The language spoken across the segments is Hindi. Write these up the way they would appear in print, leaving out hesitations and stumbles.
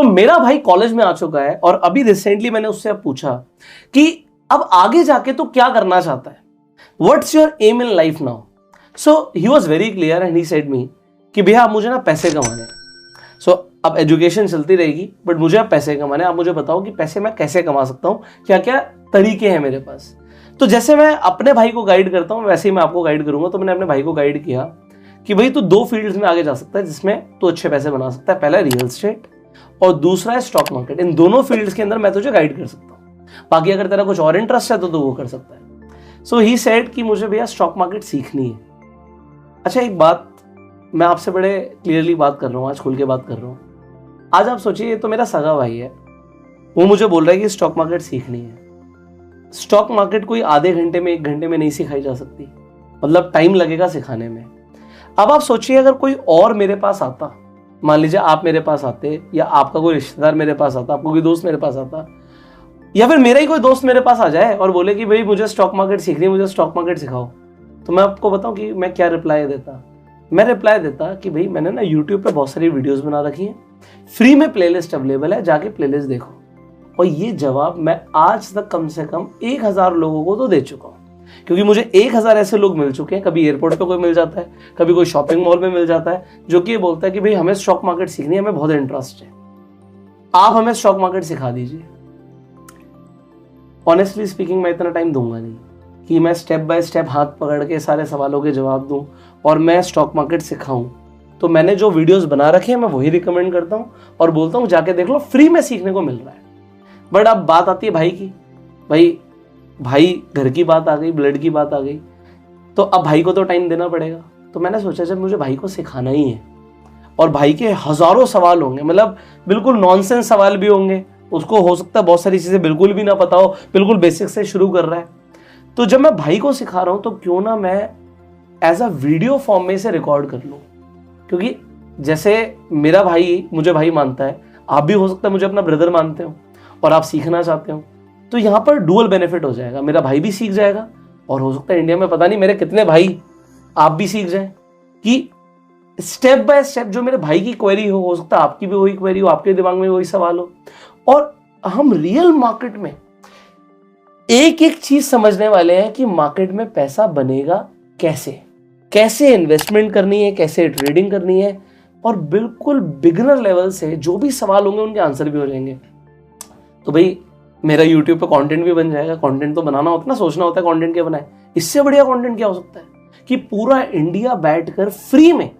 मेरा भाई कॉलेज में आ चुका है और अभी रिसेंटली मैंने उससे अब पूछा कि अब आगे जाके तो क्या करना चाहता है, what's your aim in life now. So he was very clear and he said me कि भैया आप मुझे ना पैसे कमाने हैं। अब एजुकेशन चलती रहेगी बट मुझे अब पैसे कमाने, आप मुझे बताओ कि पैसे मैं कैसे कमा सकता हूँ, क्या क्या तरीके हैं मेरे पास। तो जैसे मैं अपने भाई को गाइड करता हूँ वैसे ही मैं आपको गाइड करूंगा। तो मैंने अपने भाई को गाइड किया कि भाई तू 2 फील्ड्स में आगे जा सकता है जिसमें तू अच्छे पैसे बना सकता है। पहला रियल एस्टेट और दूसरा है स्टॉक मार्केट। इन दोनों फील्ड्स के अंदर मैं तुझे गाइड कर सकता हूँ, बाकी अगर तेरा कुछ और इंटरेस्ट है तो तू वो कर सकता है। सो ही सेड कि मुझे भैया स्टॉक मार्केट सीखनी है। अच्छा एक बात मैं आपसे बड़े क्लियरली बात कर रहा हूँ, आज खुल के बात कर रहा हूँ। आज आप सोचिए ये तो मेरा सगा भाई है, वो मुझे बोल रहा है कि स्टॉक मार्केट सीखनी है। स्टॉक मार्केट कोई आधे घंटे में 1 घंटे में नहीं सिखाई जा सकती, मतलब टाइम लगेगा सिखाने में। अब आप सोचिए अगर कोई और मेरे पास आता, मान लीजिए आप मेरे पास आते या आपका कोई रिश्तेदार मेरे पास आता, आपको कोई दोस्त मेरे पास आता, या फिर मेरा ही कोई दोस्त मेरे पास आ जाए और बोले कि भाई मुझे स्टॉक मार्केट सीखनी है, मुझे स्टॉक मार्केट सिखाओ, तो मैं आपको बताऊं कि मैं क्या रिप्लाई देता। मैं रिप्लाई देता कि भाई मैंने ना यूट्यूब पे बहुत सारी वीडियोस बना रखी हैं, फ्री में प्लेलिस्ट अवेलेबल है, जाके प्लेलिस्ट देखो। और ये जवाब मैं आज तक कम से कम 1000 लोगों को तो दे चुका हूं, क्योंकि मुझे 1000 ऐसे लोग मिल चुके हैं। कभी एयरपोर्ट पे कोई मिल जाता है, कभी कोई शॉपिंग मॉल में मिल जाता है, जो कि ये बोलता है कि भाई हमें स्टॉक मार्केट सीखनी है, हमें बहुत इंटरेस्ट है, आप हमें स्टॉक मार्केट सिखा दीजिए। ऑनेस्टली स्पीकिंग मैं इतना टाइम दूंगा नहीं कि मैं स्टेप बाय स्टेप हाथ पकड़ के सारे सवालों के जवाब दूं और मैं स्टॉक मार्केट सिखाऊं। तो मैंने जो वीडियोस बना रखे हैं मैं वही रिकमेंड करता हूं और बोलता हूं जाके देख लो, फ्री में सीखने को मिल रहा है। बट अब बात आती है भाई की, भाई घर की बात आ गई, ब्लड की बात आ गई, तो अब भाई को तो टाइम देना पड़ेगा। तो मैंने सोचा जब मुझे भाई को सिखाना ही है और भाई के हजारों सवाल होंगे, मतलब बिल्कुल नॉनसेंस सवाल भी होंगे, उसको हो सकता है बहुत सारी चीजें बिल्कुल भी ना पता हो, बिल्कुल बेसिक से शुरू कर रहा है। तो जब मैं भाई को सिखा रहा हूं तो क्यों ना मैं एज अ वीडियो फॉर्म में इसे रिकॉर्ड कर लूं, क्योंकि जैसे मेरा भाई मुझे भाई मानता है, आप भी हो सकता है मुझे अपना ब्रदर मानते हो और आप सीखना चाहते हो, तो यहां पर डुअल बेनिफिट हो जाएगा। मेरा भाई भी सीख जाएगा और हो सकता है इंडिया में पता नहीं मेरे कितने भाई आप भी सीख जाए कि स्टेप बाय स्टेप जो मेरे भाई की क्वेरी हो सकता है आपकी भी वही क्वेरी हो, आपके दिमाग में वही सवाल हो, और हम रियल मार्केट में एक एक चीज समझने वाले हैं कि मार्केट में पैसा बनेगा कैसे, कैसे इन्वेस्टमेंट करनी है, कैसे ट्रेडिंग करनी है, और बिल्कुल बिगिनर लेवल से जो भी सवाल होंगे उनके आंसर भी हो जाएंगे। तो भाई मेरा यूट्यूब पे कंटेंट भी बन जाएगा। कंटेंट तो बनाना होता है ना, सोचना होता है कंटेंट क्या बनाए। इससे बढ़िया कंटेंट क्या हो सकता है कि पूरा इंडिया बैठकर फ्री में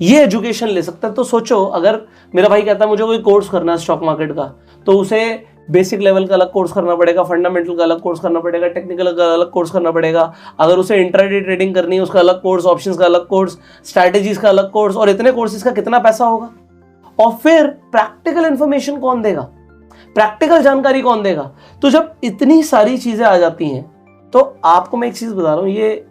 ये एजुकेशन ले सकता है। तो सोचो अगर मेरा भाई कहता है मुझे कोई कोर्स करना है स्टॉक मार्केट का, तो उसे बेसिक लेवल का अलग कोर्स करना पड़ेगा, फंडामेंटल का अलग कोर्स करना पड़ेगा, टेक्निकल का अलग कोर्स करना पड़ेगा। अगर उसे इंट्राडे ट्रेडिंग करनी है उसका अलग कोर्स, ऑप्शंस का अलग कोर्स, स्ट्रैटेजीज का अलग कोर्स, और इतने कोर्सेज का कितना पैसा होगा। और फिर प्रैक्टिकल इंफॉर्मेशन कौन देगा, प्रैक्टिकल जानकारी कौन देगा। तो जब इतनी सारी चीजें आ जाती हैं तो आपको मैं एक चीज बता रहा हूं, ये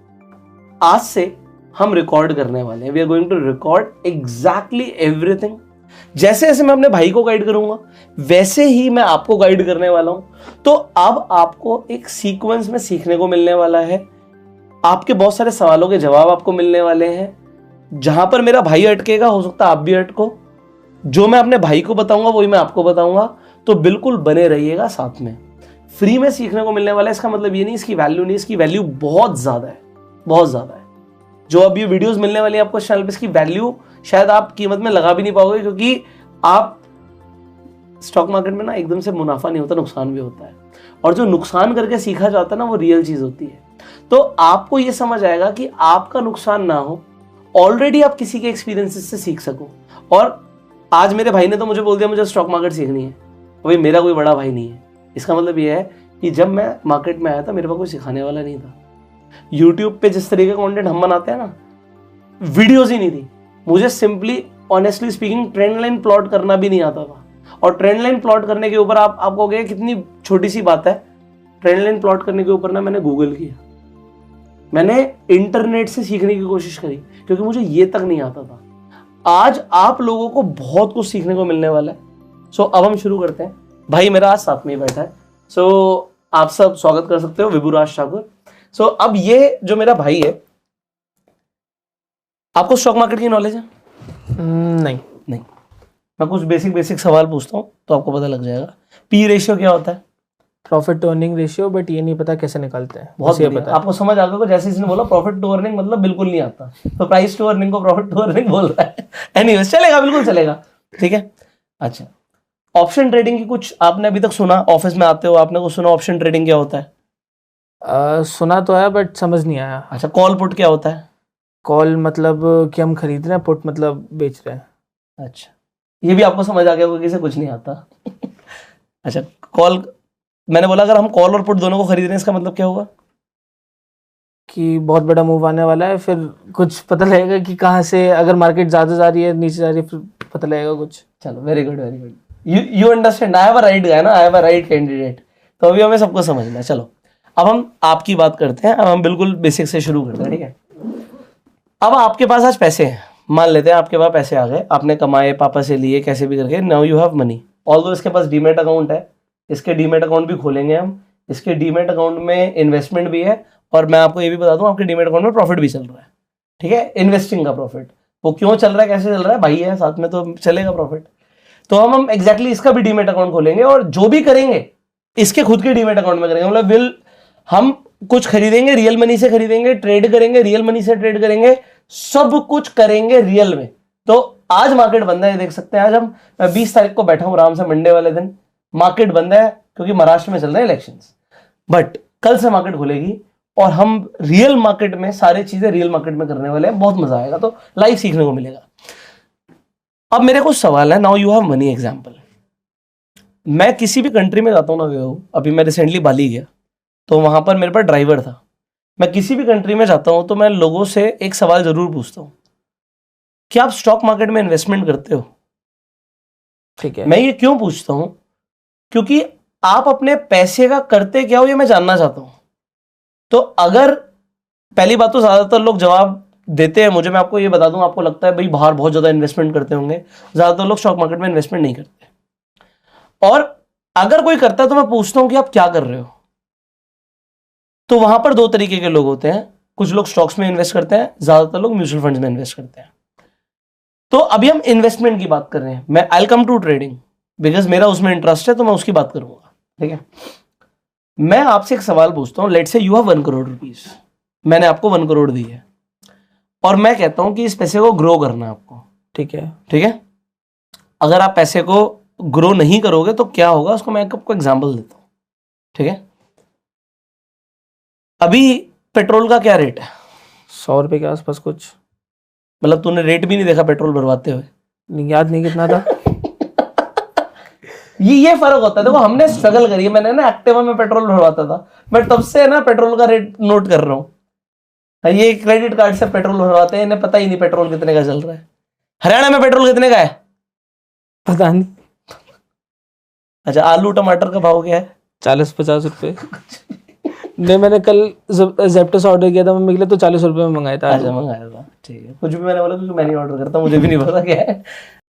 आज से हम रिकॉर्ड करने वाले हैं। We are going to record exactly everything. जैसे जैसे मैं अपने भाई को गाइड करूंगा वैसे ही मैं आपको गाइड करने वाला हूं। तो अब आपको एक सीक्वेंस में सीखने को मिलने वाला है, आपके बहुत सारे सवालों के जवाब आपको मिलने वाले हैं। जहां पर मेरा भाई अटकेगा हो सकता है आप भी अटको, जो मैं अपने भाई को बताऊंगा वही मैं आपको बताऊंगा। तो बिल्कुल बने रहिएगा साथ में, फ्री में सीखने को मिलने वाला है। इसका मतलब ये नहीं इसकी वैल्यू नहीं, इसकी वैल्यू बहुत ज्यादा है, बहुत ज्यादा है। जो अब ये वीडियोस मिलने वाली है आपको चैनल पे, इसकी वैल्यू शायद आप कीमत में लगा भी नहीं पाओगे, क्योंकि आप स्टॉक मार्केट में ना एकदम से मुनाफा नहीं होता, नुकसान भी होता है, और जो नुकसान करके सीखा जाता है ना वो रियल चीज होती है। तो आपको ये समझ आएगा कि आपका नुकसान ना हो, ऑलरेडी आप किसी के एक्सपीरियंसेस से सीख सको। और आज मेरे भाई ने तो मुझे बोल दिया मुझे स्टॉक मार्केट सीखनी है, भाई मेरा कोई बड़ा भाई नहीं है। इसका मतलब ये है कि जब मैं मार्केट में आया था मेरे पास कोई सिखाने वाला नहीं था। यूट्यूब पे जिस तरीके का कंटेंट हम बनाते हैं ना, वीडियोस ही नहीं थी। मुझे simply honestly speaking trend line plot करना भी नहीं आता था। और ट्रेंड लाइन प्लॉट करने के ऊपर आप कहोगे कितनी छोटी सी बात है, ट्रेंड लाइन प्लॉट करने के ऊपर ना मैंने गूगल किया, मैंने इंटरनेट से सीखने की कोशिश करी, क्योंकि मुझे ये तक नहीं आता था। आज आप लोगों को बहुत कुछ सीखने को मिलने वाला है। सो अब हम शुरू करते हैं। भाई मेरा आज साथ में ही बैठा है, सो आप सब स्वागत कर सकते हो, विभुराज ठाकुर। सो अब ये जो मेरा भाई है, आपको स्टॉक मार्केट की नॉलेज है? नहीं, मैं कुछ बेसिक सवाल पूछता हूँ तो आपको पता लग जाएगा। पी रेशियो क्या होता है? Profit to earning ratio, but ये नहीं पता कैसे निकालते हैं। बहुत बस ये बढ़िया, पता है। आपको समझ आ गया। जैसे इसने बोला प्रॉफिट टू अर्निंग मतलब बिल्कुल नहीं आता, तो प्राइस टू अर्निंग को प्रॉफिट टू अर्निंग बोल रहा है। एनीवेज चलेगा, बिल्कुल चलेगा, ठीक है। अच्छा, ऑप्शन ट्रेडिंग की कुछ आपने अभी तक सुना? ऑफिस में आते हो आपने कुछ सुना ऑप्शन ट्रेडिंग क्या होता है? सुना तो है बट समझ नहीं आया। अच्छा, कॉल पुट क्या होता है? कॉल मतलब कि हम खरीद रहे हैं, पुट मतलब बेच रहे हैं। अच्छा, ये भी आपको समझ आ गया होगा, किसे कुछ नहीं आता। अच्छा, कॉल, मैंने बोला अगर हम कॉल और पुट दोनों को खरीद रहे हैं इसका मतलब क्या होगा? कि बहुत बड़ा मूव आने वाला है, फिर कुछ पता लगेगा कि कहाँ से, अगर मार्केट ज़्यादा जा रही है नीचे जा रही है, फिर पता लगेगा कुछ। चलो, very good very good, you understand. I have a right guy ना, I have a right candidate. तो अभी हमें सबको समझना है। चलो अब हम आपकी बात करते हैं, अब हम बिल्कुल बेसिक से शुरू करते हैं, ठीक है। अब आपके पास आज पैसे हैं, मान लेते हैं आपके पास पैसे आ गए, आपने कमाए, पापा से लिए, कैसे भी करके, now you have money. Although इसके पास डीमेट अकाउंट है, इसके डीमेट अकाउंट भी खोलेंगे हम, इसके डीमेट अकाउंट में इन्वेस्टमेंट भी है, और मैं आपको ये भी बता दूं आपके डीमेट अकाउंट में प्रॉफिट भी चल रहा है, ठीक है, इन्वेस्टिंग का प्रॉफिट। वो क्यों चल रहा है, कैसे चल रहा है, भाई है साथ में तो चलेगा प्रॉफिट। तो हम एग्जैक्टली इसका भी डीमेट अकाउंट खोलेंगे, और जो भी करेंगे इसके खुद के डीमेट अकाउंट में करेंगे। मतलब हम कुछ खरीदेंगे रियल मनी से खरीदेंगे, ट्रेड करेंगे रियल मनी से ट्रेड करेंगे, सब कुछ करेंगे रियल में। तो आज मार्केट बंद है, देख सकते हैं। आज हम 20 तारीख को बैठा हूं आराम से, मंडे वाले दिन मार्केट बंद है क्योंकि महाराष्ट्र में चल रहे हैं इलेक्शंस, बट कल से मार्केट खुलेगी और हम रियल मार्केट में सारी चीजें रियल मार्केट में करने वाले हैं। बहुत मजा आएगा, तो लाइव सीखने को मिलेगा। अब मेरे कुछ सवाल है। Now you have money example, मैं किसी भी कंट्री में जाता हूं ना, अभी मैं रिसेंटली बाली गया तो वहां पर मेरे पास ड्राइवर था। मैं किसी भी कंट्री में जाता हूं तो मैं लोगों से एक सवाल जरूर पूछता हूं, क्या आप स्टॉक मार्केट में इन्वेस्टमेंट करते हो? ठीक है। मैं ये क्यों पूछता हूं, क्योंकि आप अपने पैसे का करते क्या हो ये मैं जानना चाहता हूं। तो अगर, पहली बात तो ज्यादातर लोग जवाब देते हैं मुझे, मैं आपको ये बता दूं, आपको लगता है भाई बाहर बहुत ज्यादा इन्वेस्टमेंट करते होंगे, ज्यादातर लोग स्टॉक मार्केट में इन्वेस्टमेंट नहीं करते। और अगर कोई करता है तो मैं पूछता हूं कि आप क्या कर रहे हो। तो वहां पर दो तरीके के लोग होते हैं, कुछ लोग स्टॉक्स में इन्वेस्ट करते हैं, ज्यादातर लोग म्यूचुअल फंड्स में इन्वेस्ट करते हैं। तो अभी हम इन्वेस्टमेंट की बात कर रहे हैं, मैं आई कम टू ट्रेडिंग बिकॉज मेरा उसमें इंटरेस्ट है, तो मैं उसकी बात करूंगा, ठीक है। मैं आपसे एक सवाल पूछता हूं, लेट से यू हैव 1 करोड़ रुपीज, मैंने आपको 1 करोड़ दी है, और मैं कहता हूं कि इस पैसे को ग्रो करना है आपको, ठीक है। ठीक है। अगर आप पैसे को ग्रो नहीं करोगे तो क्या होगा, उसको मैं आपको एग्जाम्पल देता हूं, ठीक है। अभी पेट्रोल का क्या रेट है? 100 रुपये के आसपास कुछ। मतलब तूने रेट भी नहीं देखा पेट्रोल भरवाते हुए? याद नहीं कितना था। ये फर्क होता है। देखो हमने स्ट्रगल करी है, मैंने ना एक्टिवा में पेट्रोल भरवाता था, मैं तब से ना पेट्रोल का रेट नोट कर रहा हूँ। ये क्रेडिट कार्ड से पेट्रोल भरवाते हैं, इन्हें पता ही नहीं पेट्रोल कितने का चल रहा है। हरियाणा में पेट्रोल कितने का है पता नहीं। अच्छा, आलू टमाटर का भाव क्या है? 40-50 रुपये। नहीं, मैंने कल जेप्टो से ऑर्डर किया था मम्मी के लिए, तो 40 रुपये में मंगाया था। अच्छा, मंगाया था, ठीक है। कुछ भी मैंने बोला क्योंकि मैं नहीं ऑर्डर करता, मुझे भी नहीं पता क्या है।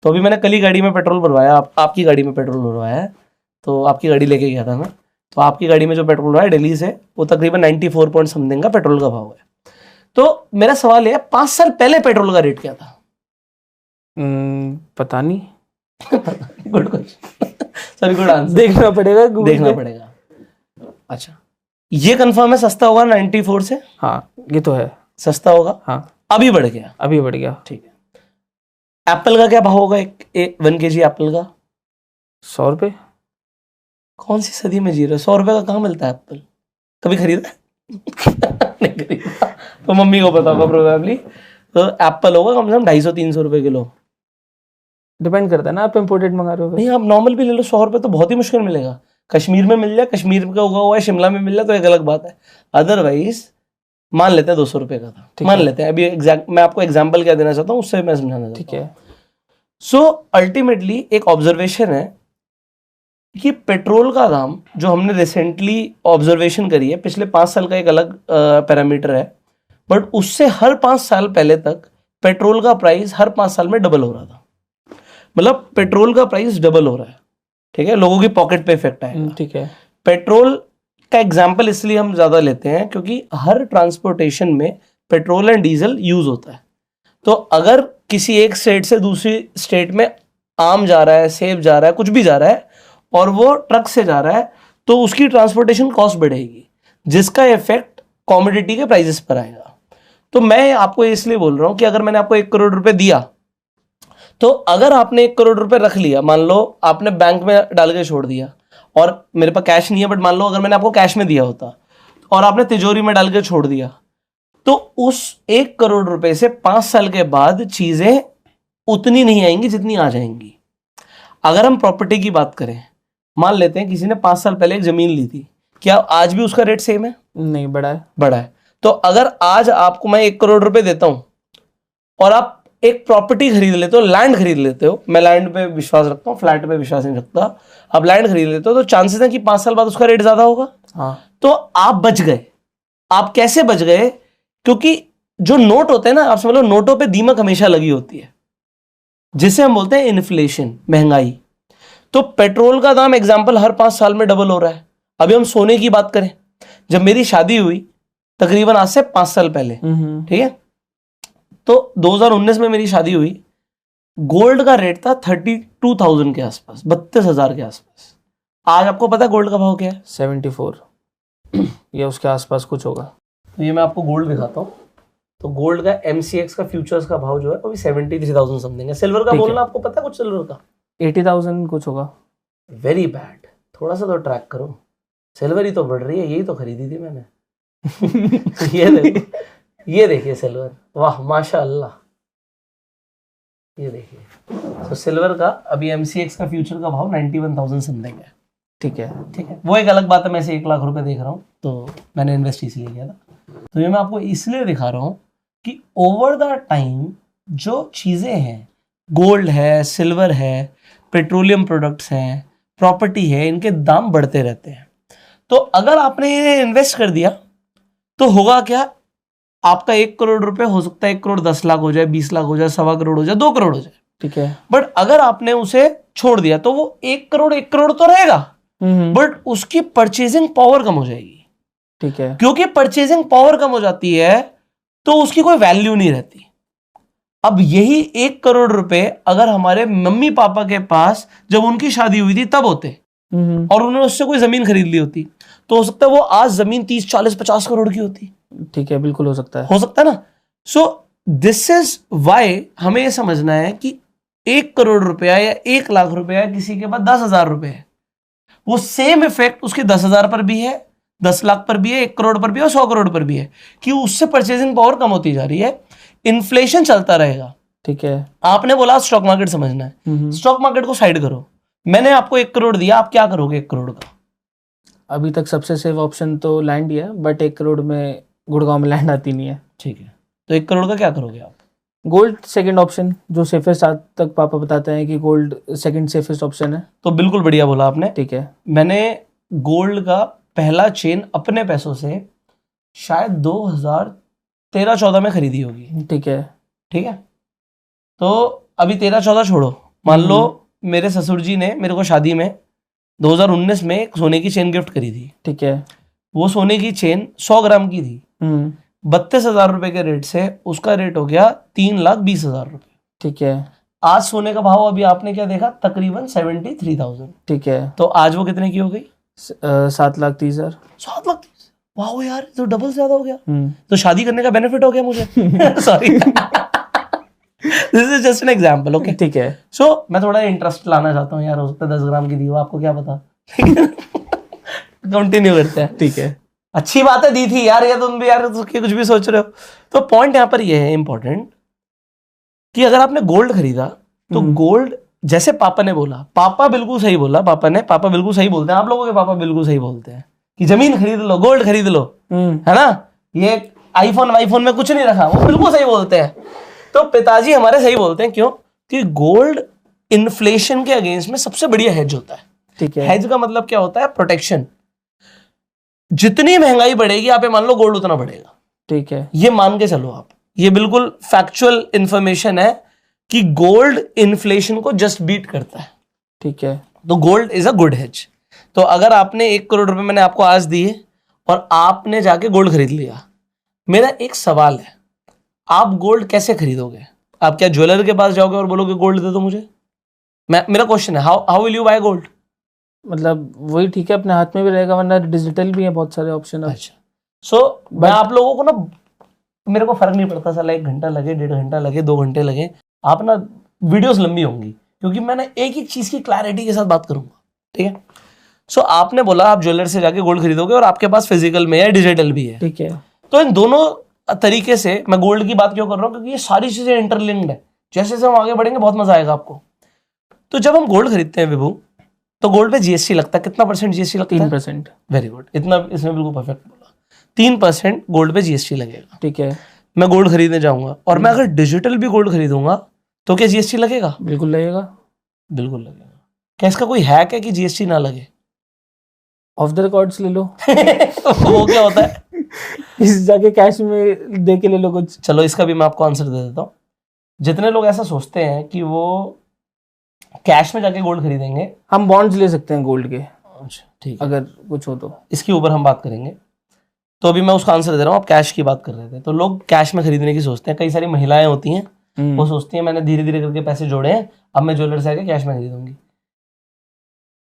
तो अभी मैंने कल ही गाड़ी में पेट्रोल भरवाया, आपकी गाड़ी में पेट्रोल भरवाया है, तो आपकी गाड़ी लेके गया था मैं। तो आपकी गाड़ी में जो पेट्रोल भरवाया दिल्ली से, वो तकरीबन 94 पॉइंट समथिंग का पेट्रोल का भाव है। तो मेरा सवाल है, 5 साल पहले पेट्रोल का रेट क्या था? पता नहीं। Good question, sorry, good answer. देखना पड़ेगा, देखना पड़ेगा। अच्छा, ये कंफर्म है सस्ता होगा 94 से? हाँ, ये तो है, सस्ता होगा। हाँ, अभी बढ़ गया? अभी बढ़ गया। ठीक है। एप्पल का क्या भाव होगा, 1 kg एप्पल का? 100 रुपये। कौन सी सदी में जी रहे हो? 100 रुपये का कहाँ मिलता है एप्पल? कभी खरीदा? नहीं खरीदा, तो मम्मी को पता होगा प्रोबेबली। तो एप्पल होगा कम से कम 250-300 रुपये किलो। डिपेंड करता है ना, आप इम्पोर्टेड मंगा रहे हो। नहीं, आप नॉर्मल भी ले लो, 100 रुपये तो बहुत ही मुश्किल मिलेगा। कश्मीर में मिल जाए, कश्मीर का उगा हुआ है, शिमला में मिल जाए तो एक अलग बात है। अदरवाइज मान लेते हैं 200 रुपये का था, मान लेते हैं। अभी एग्जैक्ट मैं आपको एग्जांपल क्या देना चाहता हूँ उससे मैं समझाना चाहता हूँ, ठीक है। सो अल्टीमेटली एक ऑब्जर्वेशन है कि पेट्रोल का दाम जो हमने रिसेंटली ऑब्जर्वेशन करी है, पिछले 5 साल का एक अलग पैरामीटर है, बट उससे हर 5 साल पहले तक पेट्रोल का प्राइस हर 5 साल में डबल हो रहा था। मतलब पेट्रोल का प्राइस डबल हो रहा है, ठीक है। लोगों की पॉकेट पे इफेक्ट आएगा, ठीक है। पेट्रोल का एग्जाम्पल इसलिए हम ज्यादा लेते हैं क्योंकि हर ट्रांसपोर्टेशन में पेट्रोल एंड डीजल यूज होता है। तो अगर किसी एक स्टेट से दूसरी स्टेट में आम जा रहा है, सेब जा रहा है, कुछ भी जा रहा है और वो ट्रक से जा रहा है तो उसकी ट्रांसपोर्टेशन कॉस्ट बढ़ेगी, जिसका इफेक्ट कॉमोडिटी के प्राइसेस पर आएगा। तो मैं आपको इसलिए बोल रहा हूं कि अगर मैंने आपको 1 करोड़ रुपए दिया, तो अगर आपने 1 करोड़ रुपए रख लिया, मान लो आपने बैंक में डाल के छोड़ दिया और मेरे पास कैश नहीं है, बट मान लो अगर मैंने आपको कैश में दिया होता और आपने तिजोरी में डाल के छोड़ दिया, तो उस 1 करोड़ रुपए से 5 साल के बाद चीजें उतनी नहीं आएंगी जितनी आ जाएंगी। अगर हम प्रॉपर्टी की बात करें, मान लेते हैं किसी ने 5 साल पहले एक जमीन ली थी, क्या आज भी उसका रेट सेम है? नहीं, बढ़ा है। बढ़ा है। तो अगर आज आपको मैं 1 करोड़ रुपए देता हूं और आप एक प्रॉपर्टी खरीद लेते हो, लैंड खरीद लेते हो, मैं लैंड पे विश्वास रखता हूँ, फ्लैट पे विश्वास नहीं रखता, आप लैंड खरीद लेते हो, तो चांसेस है कि 5 साल बाद उसका रेट ज्यादा होगा। हाँ, तो आप बच गए। आप कैसे बच गए? क्योंकि जो नोट होते हैं ना, आप समझ लो नोटों पे दीमक हमेशा लगी होती है, जिसे हम बोलते हैं इन्फ्लेशन, महंगाई। तो पेट्रोल का दाम एग्जाम्पल हर 5 साल में डबल हो रहा है। अभी हम सोने की बात करें, जब मेरी शादी हुई तकरीबन आज से 5 साल पहले, ठीक है, तो 2019 में मेरी शादी हुई, गोल्ड का रेट था 32,000 के आसपास, 32,000 के आसपास। आज आपको पता है गोल्ड का भाव क्या है? 74 या उसके आसपास कुछ होगा। तो ये मैं आपको गोल्ड दिखाता हूँ। तो गोल्ड का MCX का फ्यूचर्स का भाव जो है वो भी 73,000 समथिंग है। सिल्वर का बोलना आपको पता है कुछ? सिल्वर का 80,000 कुछ होगा। वेरी बैड, थोड़ा सा तो ट्रैक करो। सिल्वर ही तो बढ़ रही है, यही तो खरीदी थी मैंने। ये देखो, ये देखिए सिल्वर, वाह माशाअल्लाह, ये देखिए। तो सिल्वर का अभी MCX का फ्यूचर का भाव 91,000 समथिंग है। ठीक है, ठीक है, वो एक अलग बात है, मैं से 1 लाख रुपए देख रहा हूँ, तो मैंने इन्वेस्ट इसलिए किया था। तो ये मैं आपको इसलिए दिखा रहा हूँ कि ओवर द टाइम जो चीज़ें हैं, गोल्ड है, सिल्वर है, पेट्रोलियम प्रोडक्ट्स हैं, प्रॉपर्टी है, इनके दाम बढ़ते रहते हैं। तो अगर आपने ये इन्वेस्ट कर दिया तो होगा क्या? आपका 1 करोड़ रुपए हो सकता है 1 करोड़ 10 लाख हो जाए, 20 लाख हो जाए, 1.25 करोड़ हो जाए, 2 करोड़ हो जाए। ठीक है, बट अगर आपने उसे छोड़ दिया तो वो 1 करोड़ तो रहेगा, बट उसकी परचेजिंग पावर कम हो जाएगी। ठीक है, क्योंकि परचेजिंग पावर कम हो जाती है तो उसकी कोई वैल्यू नहीं रहती। अब यही 1 करोड़ रुपए अगर हमारे मम्मी पापा के पास जब उनकी शादी हुई थी तब होते और उन्होंने उससे कोई जमीन खरीद ली होती, तो हो सकता है वो आज जमीन 30, 40, 50 करोड़ की होती। ठीक है, बिल्कुल हो सकता है। हो सकता है ना। सो दिस इज वाई हमें यह समझना है कि 1 करोड़ रुपया या 1 लाख रुपया किसी के पास 10,000 रुपए है, वो सेम इफेक्ट उसके 10,000 पर भी है, 10 लाख पर भी है, 1 करोड़ पर भी है और 100 करोड़ पर भी है, कि उससे परचेजिंग पावर कम होती जा रही है। इन्फ्लेशन चलता रहेगा। ठीक है, आपने बोला स्टॉक मार्केट समझना है, स्टॉक मार्केट को साइड करो। मैंने आपको 1 करोड़ दिया, आप क्या करोगे 1 करोड़ का? अभी तक सबसे सेफ ऑप्शन तो लैंड ही है, बट 1 करोड़ में गुड़गांव में लैंड आती नहीं है। ठीक है, तो 1 करोड़ का क्या करोगे आप? गोल्ड सेकंड ऑप्शन, जो सेफेस्ट आज तक पापा बताते हैं कि गोल्ड सेकंड सेफेस्ट ऑप्शन है। तो बिल्कुल बढ़िया बोला आपने। ठीक है, मैंने गोल्ड का पहला चेन अपने पैसों से शायद 2013-14 में खरीदी होगी। ठीक है, ठीक है, तो अभी 13-14 छोड़ो, मान लो मेरे ससुर जी ने मेरे को शादी में 2019 में एक सोने की चेन गिफ्ट करी थी। ठीक है, वो सोने की चेन 100 ग्राम की थी, 32,000 रुपए के रेट से उसका रेट हो गया 3,20,000 रुपए। ठीक है, आज सोने का भाव अभी आपने क्या देखा? तकरीबन 73,000। ठीक है, तो आज वो कितने की हो गई? 7,30,000। 7 लाख। वाह यार, तो डबल से ज्यादा हो गया। तो शादी करने का बेनिफिट हो गया मुझे। Sorry, this is just an example. Okay, ठीक है। सो मैं थोड़ा इंटरेस्ट लाना चाहता हूँ यार, हो सकता है 10 ग्राम की दी हो, आपको क्या पता। कंटिन्यू करते हैं। ठीक है, अच्छी बात है, दी थी यार, या तुम भी यार कुछ भी सोच रहे हो। तो पॉइंट यहाँ पर ये है इंपॉर्टेंट, कि अगर आपने गोल्ड खरीदा तो गोल्ड, जैसे पापा ने बोला, पापा बिल्कुल सही बोला, पापा बिल्कुल सही बोलते हैं, आप लोगों के पापा बिल्कुल सही बोलते हैं कि जमीन खरीद लो, गोल्ड खरीद लो, है ना, ये आईफोन वाईफोन में कुछ नहीं रखा, वो बिल्कुल सही बोलते हैं। तो पिताजी हमारे सही बोलते हैं, क्यों? कि गोल्ड इन्फ्लेशन के अगेंस्ट में सबसे बढ़िया हेज होता है। ठीक है, हेज का मतलब क्या होता है? प्रोटेक्शन। जितनी महंगाई बढ़ेगी आप ये मान लो, गोल्ड उतना बढ़ेगा। ठीक है, ये मान के चलो आप, ये बिल्कुल फैक्चुअल इंफॉर्मेशन है कि गोल्ड इन्फ्लेशन को जस्ट बीट करता है। ठीक है, तो gold is a good hedge. तो अगर आपने 1 करोड़ रुपए मैंने आपको आज दिए और आपने जाके गोल्ड खरीद लिया, मेरा एक सवाल है, आप गोल्ड कैसे खरीदोगे? आप क्या ज्वेलर के पास जाओगे और बोलोगे गोल्ड दे दो मुझे? मेरा क्वेश्चन है, how will you buy gold? मतलब वही ठीक है, अपने हाथ में भी रहेगा, वरना डिजिटल भी है बहुत सारे ऑप्शन। अच्छा, सो मैं आप लोगों को ना, मेरे को फर्क नहीं पड़ता साला 1 घंटा लगे, 1.5 घंटा लगे, 2 घंटे लगे, आप ना वीडियोस लंबी होंगी, क्योंकि मैं ना एक एक चीज की क्लैरिटी के साथ बात करूंगा, ठीक है? सो आपने बोला आप ज्वेलर से जाके गोल्ड खरीदोगे और आपके पास फिजिकल में है, डिजिटल भी है, ठीक है। तो इन दोनों तरीके से मैं गोल्ड की बात क्यों कर रहा हूँ, क्योंकि ये सारी चीजें इंटरलिंक्ड है। जैसे जैसे हम आगे बढ़ेंगे बहुत मजा आएगा आपको। तो जब हम गोल्ड खरीदते हैं विभू, तो गोल्ड पे जीएसटी लगता है, कितना परसेंट जीएसटी लगता है? 3%। वेरी गुड, इतना इसमें बिल्कुल परफेक्ट बोला, 3% गोल्ड पे जीएसटी लगेगा। ठीक है। मैं गोल्ड खरीदने जाऊंगा और मैं अगर डिजिटल भी गोल्ड खरीदूंगा तो क्या जीएसटी लगेगा? बिल्कुल लगेगा। बिल्कुल लगेगा। क्या इसका कोई हैक है कि जीएसटी ना लगे? ऑफ द रिकॉर्ड्स ले लो। वो क्या होता है? इस जाके कैश में दे के ले लो कुछ। चलो इसका भी मैं आपको आंसर दे देता हूँ। जितने लोग ऐसा सोचते हैं कि वो कैश में जाके गोल्ड खरीदेंगे, हम बॉन्ड्स ले सकते हैं गोल्ड के। अच्छा ठीक है, अगर कुछ हो तो इसके ऊपर हम बात करेंगे। तो अभी मैं उसका आंसर दे रहा हूँ, आप कैश की बात कर रहे थे, तो लोग कैश में खरीदने की सोचते हैं। कई सारी महिलाएं होती हैं, वो सोचती हैं मैंने धीरे धीरे करके पैसे जोड़े हैं, अब मैं ज्वेलर से आके कैश में खरीदूंगी।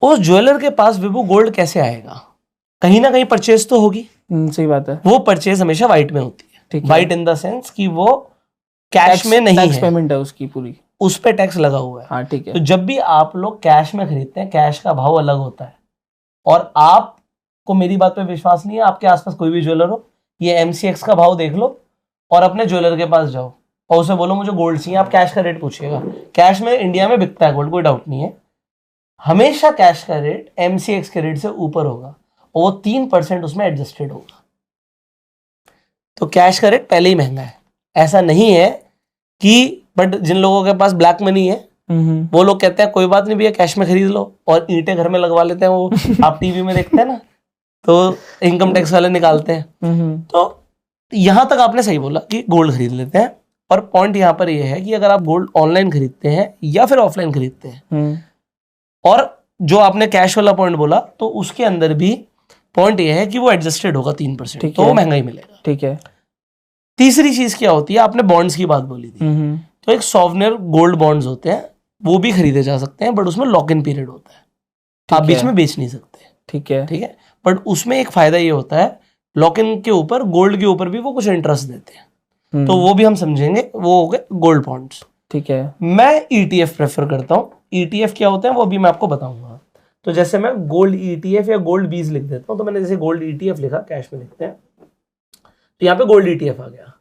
उस ज्वेलर के पास विभू गोल्ड कैसे आएगा? कहीं ना कहीं परचेज तो होगी। सही बात है। वो परचेज हमेशा व्हाइट में होती है। ठीक है। व्हाइट इन द सेंस कि वो कैश में नहीं टैक्स है, पेमेंट है उसकी पूरी, उस पे टैक्स लगा हुआ है। हाँ ठीक है। तो जब भी आप लोग कैश में खरीदते हैं, कैश का भाव अलग होता है। और आपको मेरी बात पे विश्वास नहीं है, आपके आसपास कोई भी ज्वेलर हो, ये एमसीएक्स का भाव देख लो और अपने ज्वेलर के पास जाओ और उसे बोलो मुझे गोल्ड चाहिए, आप कैश का रेट पूछिएगा। कैश में इंडिया में बिकता है गोल्ड, कोई डाउट नहीं है। हमेशा कैश का रेट एमसीएक्स के रेट से ऊपर होगा और वो 3% उसमें एडजस्टेड होगा। तो कैश का रेट पहले ही महंगा है, ऐसा नहीं है कि, बट जिन लोगों के पास ब्लैक मनी है वो लोग कहते हैं कोई बात नहीं भैया कैश में खरीद लो, और ईंटें घर में लगवा लेते हैं। वो आप टीवी में देखते हैं ना, तो इनकम टैक्स वाले निकालते हैं। तो यहां तक आपने सही बोला कि गोल्ड खरीद लेते हैं, और पॉइंट यहां पर यह है कि अगर आप गोल्ड ऑनलाइन खरीदते हैं या फिर ऑफलाइन खरीदते हैं, और जो आपने कैश वाला पॉइंट बोला, तो उसके अंदर भी पॉइंट यह है कि वो एडजस्टेड होगा 3%, तो वो महंगा ही मिलेगा। ठीक है। तीसरी चीज क्या होती है, आपने बॉन्ड्स की बात बोली थी, तो एक सॉवरेन गोल्ड बॉन्ड्स होते हैं, वो भी खरीदे जा सकते हैं, बट उसमें लॉक इन पीरियड होता है, आप बीच में बेच नहीं सकते। ठीक है। ठीक है, बट उसमें एक फायदा ये होता है, लॉक इन के ऊपर, गोल्ड के ऊपर भी वो कुछ इंटरेस्ट देते हैं, तो वो भी हम समझेंगे, वो हो गए गोल्ड बॉन्ड्स। ठीक है। मैं ईटीएफ प्रेफर करता हूँ। ईटीएफ क्या होते हैं वो भी मैं आपको बताऊंगा। तो जैसे मैं गोल्ड ईटीएफ या गोल्ड बीज लिख देता हूँ, तो मैंने जैसे गोल्ड ईटीएफ लिखा, कैश में लिखते हैं, तो यहाँ पे गोल्ड ईटीएफ आ गया।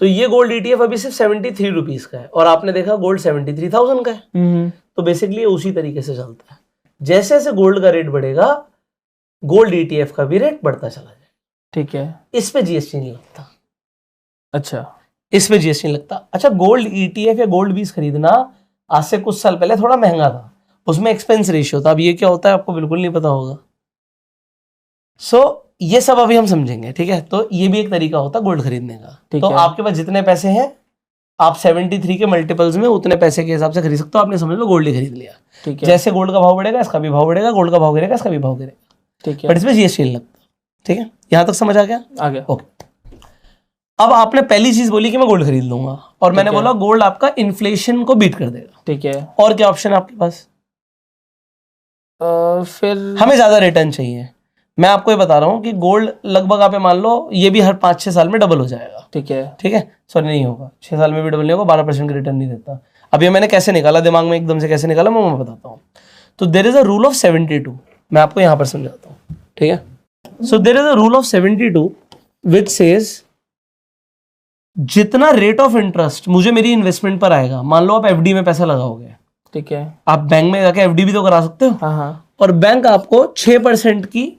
तो ये गोल्ड ईटीएफ अभी सिर्फ 73 रुपीज का है, और आपने देखा गोल्ड 73,000 का है। तो बेसिकली उसी तरीके से चलता है, जैसे जैसे गोल्ड का रेट बढ़ेगा, गोल्ड ईटीएफ का भी रेट बढ़ता चला जाए। ठीक है। इस पे जीएसटी नहीं लगता। अच्छा, इस पे जीएसटी नहीं लगता। अच्छा, गोल्ड ईटीएफ या गोल्ड बीज खरीदना आज से कुछ साल पहले थोड़ा महंगा था, उसमें एक्सपेंस रेशियो था। अब ये क्या होता है आपको बिल्कुल नहीं पता होगा। सो ये सब अभी हम समझेंगे, ठीक है? तो ये भी एक तरीका होता है गोल्ड खरीदने का। तो आपके पास जितने पैसे हैं, आप 73 के मल्टीपल्स में उतने पैसे के हिसाब से खरीद सकते हो। आपने समझ लो गोल्ड ही खरीद लिया। ठीक है। जैसे गोल्ड का भाव बढ़ेगा, इसका भी भाव बढ़ेगा, गोल्ड का भाव गिरेगा, इसका भी भाव गिरेगा। ठीक है। बट इसमें जीएसटी नहीं लगता। ठीक है, यहां तक समझ आ गया? आ गया। ओके। अब आपने पहली चीज बोली कि मैं गोल्ड खरीद लूंगा, और मैंने बोला गोल्ड आपका इन्फ्लेशन को बीट कर देगा। ठीक है। और क्या ऑप्शन है आपके पास? फिर हमें ज्यादा रिटर्न चाहिए। मैं आपको ये बता रहा हूँ कि गोल्ड लगभग आप मान लो ये भी हर 5-6 साल में डबल हो जाएगा। ठीक है। ठीक है, सॉरी नहीं होगा, 6 साल में भी डबल नहीं होगा, 12% का रिटर्न नहीं देता। अब ये मैंने कैसे निकाला, दिमाग में एकदम से कैसे निकाला, मैं बताता हूँ। तो there is a rule of 72, मैं आपको यहाँ पर समझाता हूँ। ठीक है, so there is a rule of 72 which says जितना रेट ऑफ इंटरेस्ट मुझे मेरी इन्वेस्टमेंट पर आएगा, मान लो आप एफडी में पैसा लगाओगे, ठीक है, आप बैंक में जाके एफडी भी तो करा सकते हो। हाँ, और बैंक आपको 6% की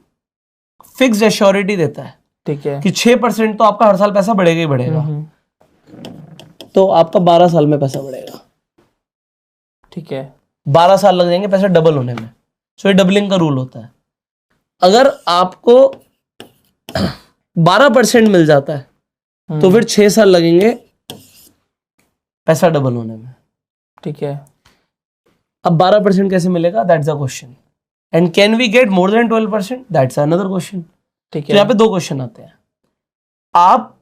फिक्स्ड एश्योरिटी देता है। ठीक है, कि 6% तो आपका हर साल पैसा बढ़ेगा ही बढ़ेगा। तो आपका 12 साल में पैसा बढ़ेगा। ठीक है, 12 साल लग जाएंगे पैसा डबल होने में। सो ये डबलिंग का रूल होता है। अगर आपको 12% मिल जाता है तो फिर 6 साल लगेंगे पैसा डबल होने में। ठीक है। अब 12% कैसे मिलेगा, that's the question. And can we get more than 12%, that's another question. ठीक तो है। यहाँ पे 2 क्वेश्चन आते हैं। आप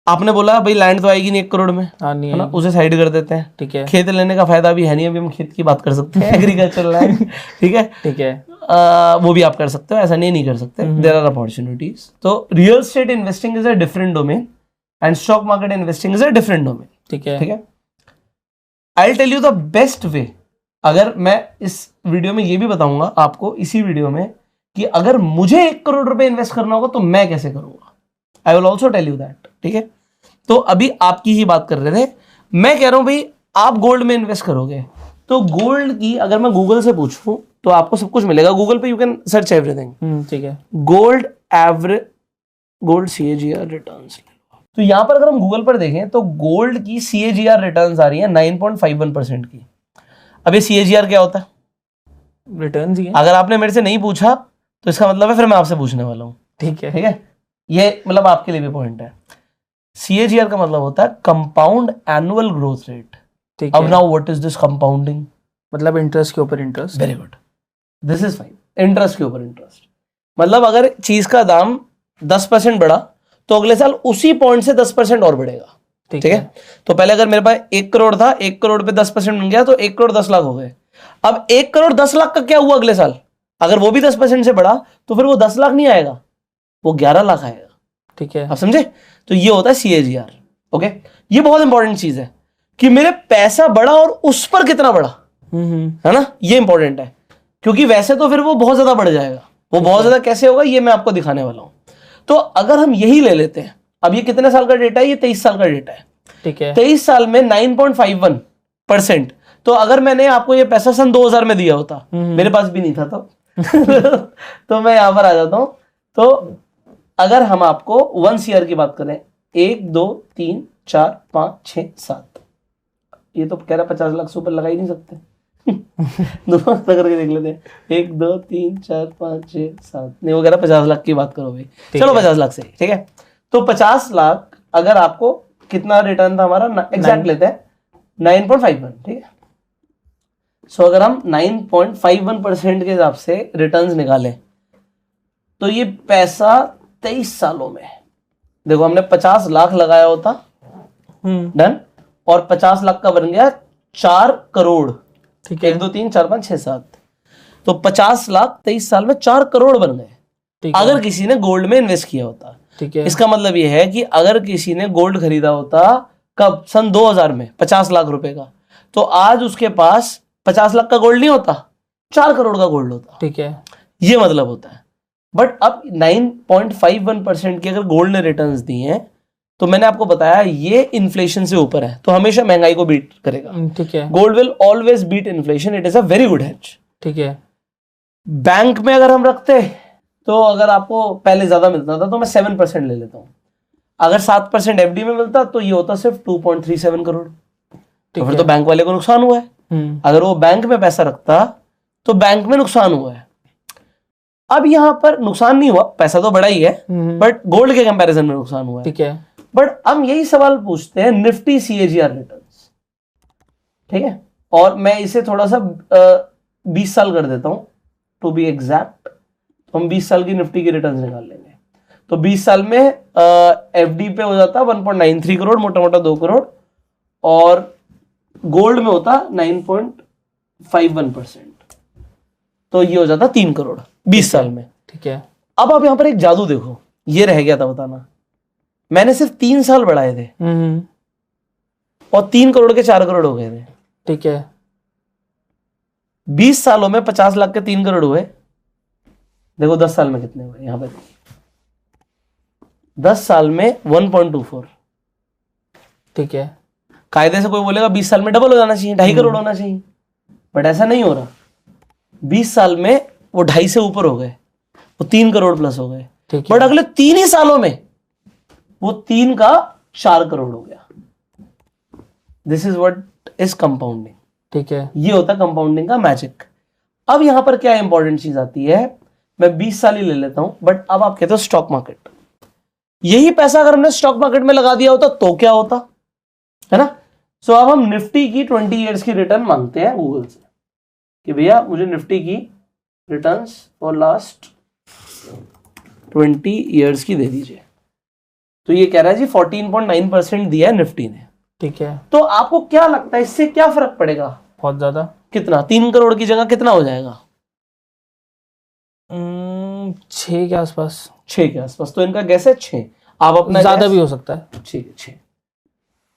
आपने बोला भाई लैंड तो आएगी नहीं 1 करोड़ में, हाँ नहीं है ना, है। उसे साइड कर देते हैं। ठीक है खेत लेने का फायदा भी है नहीं, अभी हम खेत की बात कर सकते हैं, एग्रीकल्चर लैंड, ठीक है। ठीक है। वो भी आप कर सकते हो, ऐसा नहीं कर सकते, देयर आर अपॉर्चुनिटीज। तो real estate investing is a different domain and stock market investing is a different domain. ठीक है। ठीक है, I tell you the best way. अगर मैं इस वीडियो में ये भी बताऊंगा आपको, इसी वीडियो में, कि अगर मुझे 1 करोड़ रुपए इन्वेस्ट करना होगा तो मैं कैसे करूंगा, I will also tell you that. ठीक है, तो अभी आपकी ही बात कर रहे थे, मैं कह रहा हूं भाई आप गोल्ड में इन्वेस्ट करोगे तो गोल्ड की अगर मैं गूगल से पूछूं तो आपको सब कुछ मिलेगा गूगल पे, यू कैन सर्च एवरीथिंग। ठीक है। Gold average, gold CAGR returns, तो यहां पर अगर हम गूगल पर देखें तो गोल्ड की CAGR रिटर्न्स आ रही है 9.51% की। अब ये CAGR क्या होता है? रिटर्न ही है। अगर आपने मेरे से नहीं पूछा तो इसका मतलब है फिर मैं आपसे पूछने वाला हूं। ठीक है। ठीक है, ये मतलब आपके लिए भी पॉइंट है। CAGR का मतलब होता है कंपाउंड एनुअल ग्रोथ रेट। ठीक अब है। Now what is this compounding? मतलब इंटरेस्ट के ऊपर interest. Very good, this is fine. Interest के ऊपर इंटरेस्ट, मतलब अगर चीज का दाम 10% बढ़ा तो अगले साल उसी पॉइंट से 10% और बढ़ेगा। ठीक है, तो पहले अगर मेरे पास 1 करोड़ था, 1 करोड़ पे 10% बन गया तो 1 करोड़ 10 लाख हो गए। अब 1 करोड़ 10 लाख का क्या हुआ अगले साल? अगर वो भी 10% से बढ़ा तो फिर वो 10 लाख नहीं आएगा, वो 11 लाख आएगा। ठीक है। आप समझे? तो ये होता है CAGR। ओके, ये बहुत इंपॉर्टेंट चीज है कि मेरे पैसा बढ़ा और उस पर कितना बढ़ा, है ना, ये इंपॉर्टेंट है। क्योंकि वैसे तो फिर वो बहुत ज्यादा बढ़ जाएगा, वो बहुत ज्यादा कैसे होगा ये मैं आपको दिखाने वाला हूं। तो अगर हम यही ले लेते हैं, अब ये कितने साल का डेटा है? ये 23 साल का डेटा है। ठीक है। 23 साल में 9.51%। तो अगर मैंने आपको ये पैसा सन 2000 में दिया होता, मेरे पास भी नहीं था तो तो मैं यहां पर आ जाता हूं। तो अगर हम आपको 1 CR की बात करें, 1 2 3 4 5 6 7, ये तो कह रहा 50 लाख से ऊपर लगा ही नहीं सकते दोनों करके देख लेते हैं, 1 2 3 4 5 6 7, नहीं वो कह रहा 50 लाख की बात करो भाई, चलो 50 लाख से। ठीक है, तो 50 लाख अगर आपको कितना रिटर्न था हमारा, एग्जैक्ट लेते हैं 9.51। ठीक है, सो अगर हम 9.51% के हिसाब से रिटर्न्स निकालें तो ये पैसा 23 सालों में, देखो हमने 50 लाख लगाया होता, डन, और 50 लाख का बन गया 4 करोड़। ठीक है। 1 2 3 4 5 6 7, तो 50 लाख 23 साल में 4 करोड़ बन गए ठीक है। अगर किसी ने गोल्ड में इन्वेस्ट किया होता। ठीक है। इसका मतलब यह है कि अगर किसी ने गोल्ड खरीदा होता कब, सन 2000 में 50 लाख रुपए का, तो आज उसके पास 50 लाख का गोल्ड नहीं होता, 4 करोड़ का गोल्ड होता। ठीक है। ये मतलब होता है। बट अब 9.51% की अगर गोल्ड ने रिटर्न्स दी हैं तो मैंने आपको बताया ये इन्फ्लेशन से ऊपर है, तो हमेशा महंगाई को बीट करेगा। ठीक है। Gold will always beat inflation, it is a very good hedge. ठीक है। बैंक में अगर हम रखते तो अगर आपको पहले ज्यादा मिलता था तो मैं 7% ले लेता हूं, अगर 7% FD में मिलता तो ये होता सिर्फ 2.37 करोड़। तो फिर तो बैंक वाले को नुकसान हुआ है। अगर वो बैंक में पैसा रखता तो बैंक में नुकसान हुआ है। अब यहां पर नुकसान नहीं हुआ, पैसा तो बड़ा ही है, बट गोल्ड के कंपैरिजन में नुकसान हुआ है। ठीक है। बट हम यही सवाल पूछते हैं निफ्टी CAGR रिटर्न्स। ठीक है, और मैं इसे थोड़ा सा 20 साल कर देता हूं टू बी एग्जैक्ट, तो हम 20 साल की निफ्टी की रिटर्न्स निकाल लेंगे। तो 20 साल में FD पे हो जाता 1.93 करोड़, मोटा मोटा 2 करोड़, और गोल्ड में होता 9.51%, तो ये हो जाता 3 करोड़ 20 साल में। ठीक है। अब आप यहां पर एक जादू देखो, ये रह गया था बताना, मैंने सिर्फ 3 साल बढ़ाए थे और 3 करोड़ के 4 करोड़ हो गए थे। ठीक है। 20 सालों में 50 लाख के 3 करोड़ हुए, देखो 10 साल में कितने हुए, यहां पर 10 साल में 1.24। ठीक है। कायदे से कोई बोलेगा 20 साल में डबल हो जाना चाहिए, 2.5 करोड़ होना चाहिए, बट ऐसा नहीं हो रहा। 20 साल में वो 2.5 से ऊपर हो गए, वो 3 करोड़ प्लस हो गए, बट अगले 3 ही सालों में वो 3 का 4 करोड़ हो गया। This is what is compounding. ठीक है। ये होता है कंपाउंडिंग का मैजिक। अब यहां पर क्या इंपॉर्टेंट चीज आती है, मैं 20 साल ही ले लेता हूं, बट अब आप कहते हो स्टॉक मार्केट, यही पैसा अगर हमने स्टॉक मार्केट में लगा दिया होता तो क्या होता, है ना। सो अब हम निफ्टी की 20 ईयर्स की रिटर्न मांगते हैं गूगल से कि भैया मुझे निफ्टी की रिटर्न्स फॉर लास्ट 20 ईयर्स की दे दीजिए। तो ये कह रहा है जी 14.9% दिया है निफ्टी ने। ठीक है। तो आपको क्या लगता है इससे क्या फर्क पड़ेगा? बहुत ज्यादा। कितना? 3 करोड़ की जगह कितना हो जाएगा? 6 के आसपास। 6 के आसपास। तो इनका गैस है 6। आप अपना ज्यादा भी हो सकता है। ठीक है 6।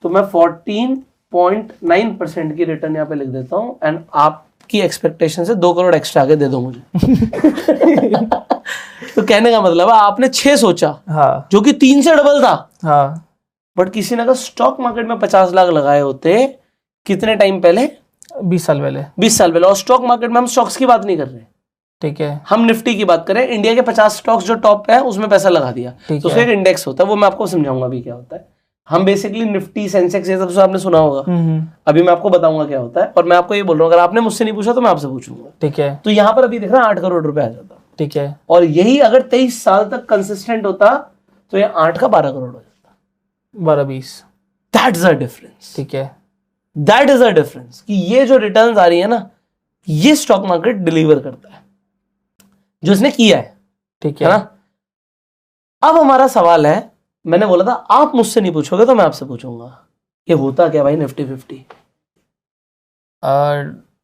तो मैं 14.9% की रिटर्न यहाँ पे लिख देता हूँ एंड आपकी एक्सपेक्टेशन से 2 करोड़ एक्स्ट्रा आगे दे दो मुझे। तो कहने का मतलब है आपने 6 सोचा, हाँ, जो कि 3 से डबल था। हाँ, बट किसी ने अगर स्टॉक मार्केट में 50 लाख लगाए होते कितने टाइम पहले? 20 साल पहले। 20 साल पहले। और स्टॉक मार्केट में हम स्टॉक्स की बात नहीं कर रहे, ठीक है। हम निफ्टी की बात करें। इंडिया के 50 स्टॉक्स जो टॉप पे है उसमें पैसा लगा दिया, तो उसका एक इंडेक्स होता है, वो मैं आपको समझाऊंगा अभी क्या होता है। हम बेसिकली निफ्टी, सेंसेक्स, ये सब जो आपने सुना होगा, अभी मैं आपको बताऊंगा क्या होता है। और मैं आपको ये बोल रहा हूँ, अगर आपने मुझसे नहीं पूछा तो मैं आपसे पूछूंगा। ठीक है। तो यहाँ पर अभी देख रहा 8 करोड़ रुपए आ जाता। ठीक है। और यही अगर 23 साल तक कंसिस्टेंट होता तो ये 8 का 12 करोड़ हो जाता। 12-20। That's a difference. ठीक है। दैट इज अ डिफरेंस कि ये जो रिटर्न्स आ रही है ना, ये स्टॉक मार्केट डिलीवर करता है जो इसने किया है। ठीक है है। ना? अब हमारा सवाल है, मैंने बोला था आप मुझसे नहीं पूछोगे तो मैं आपसे पूछूंगा, ये होता क्या भाई निफ्टी 50?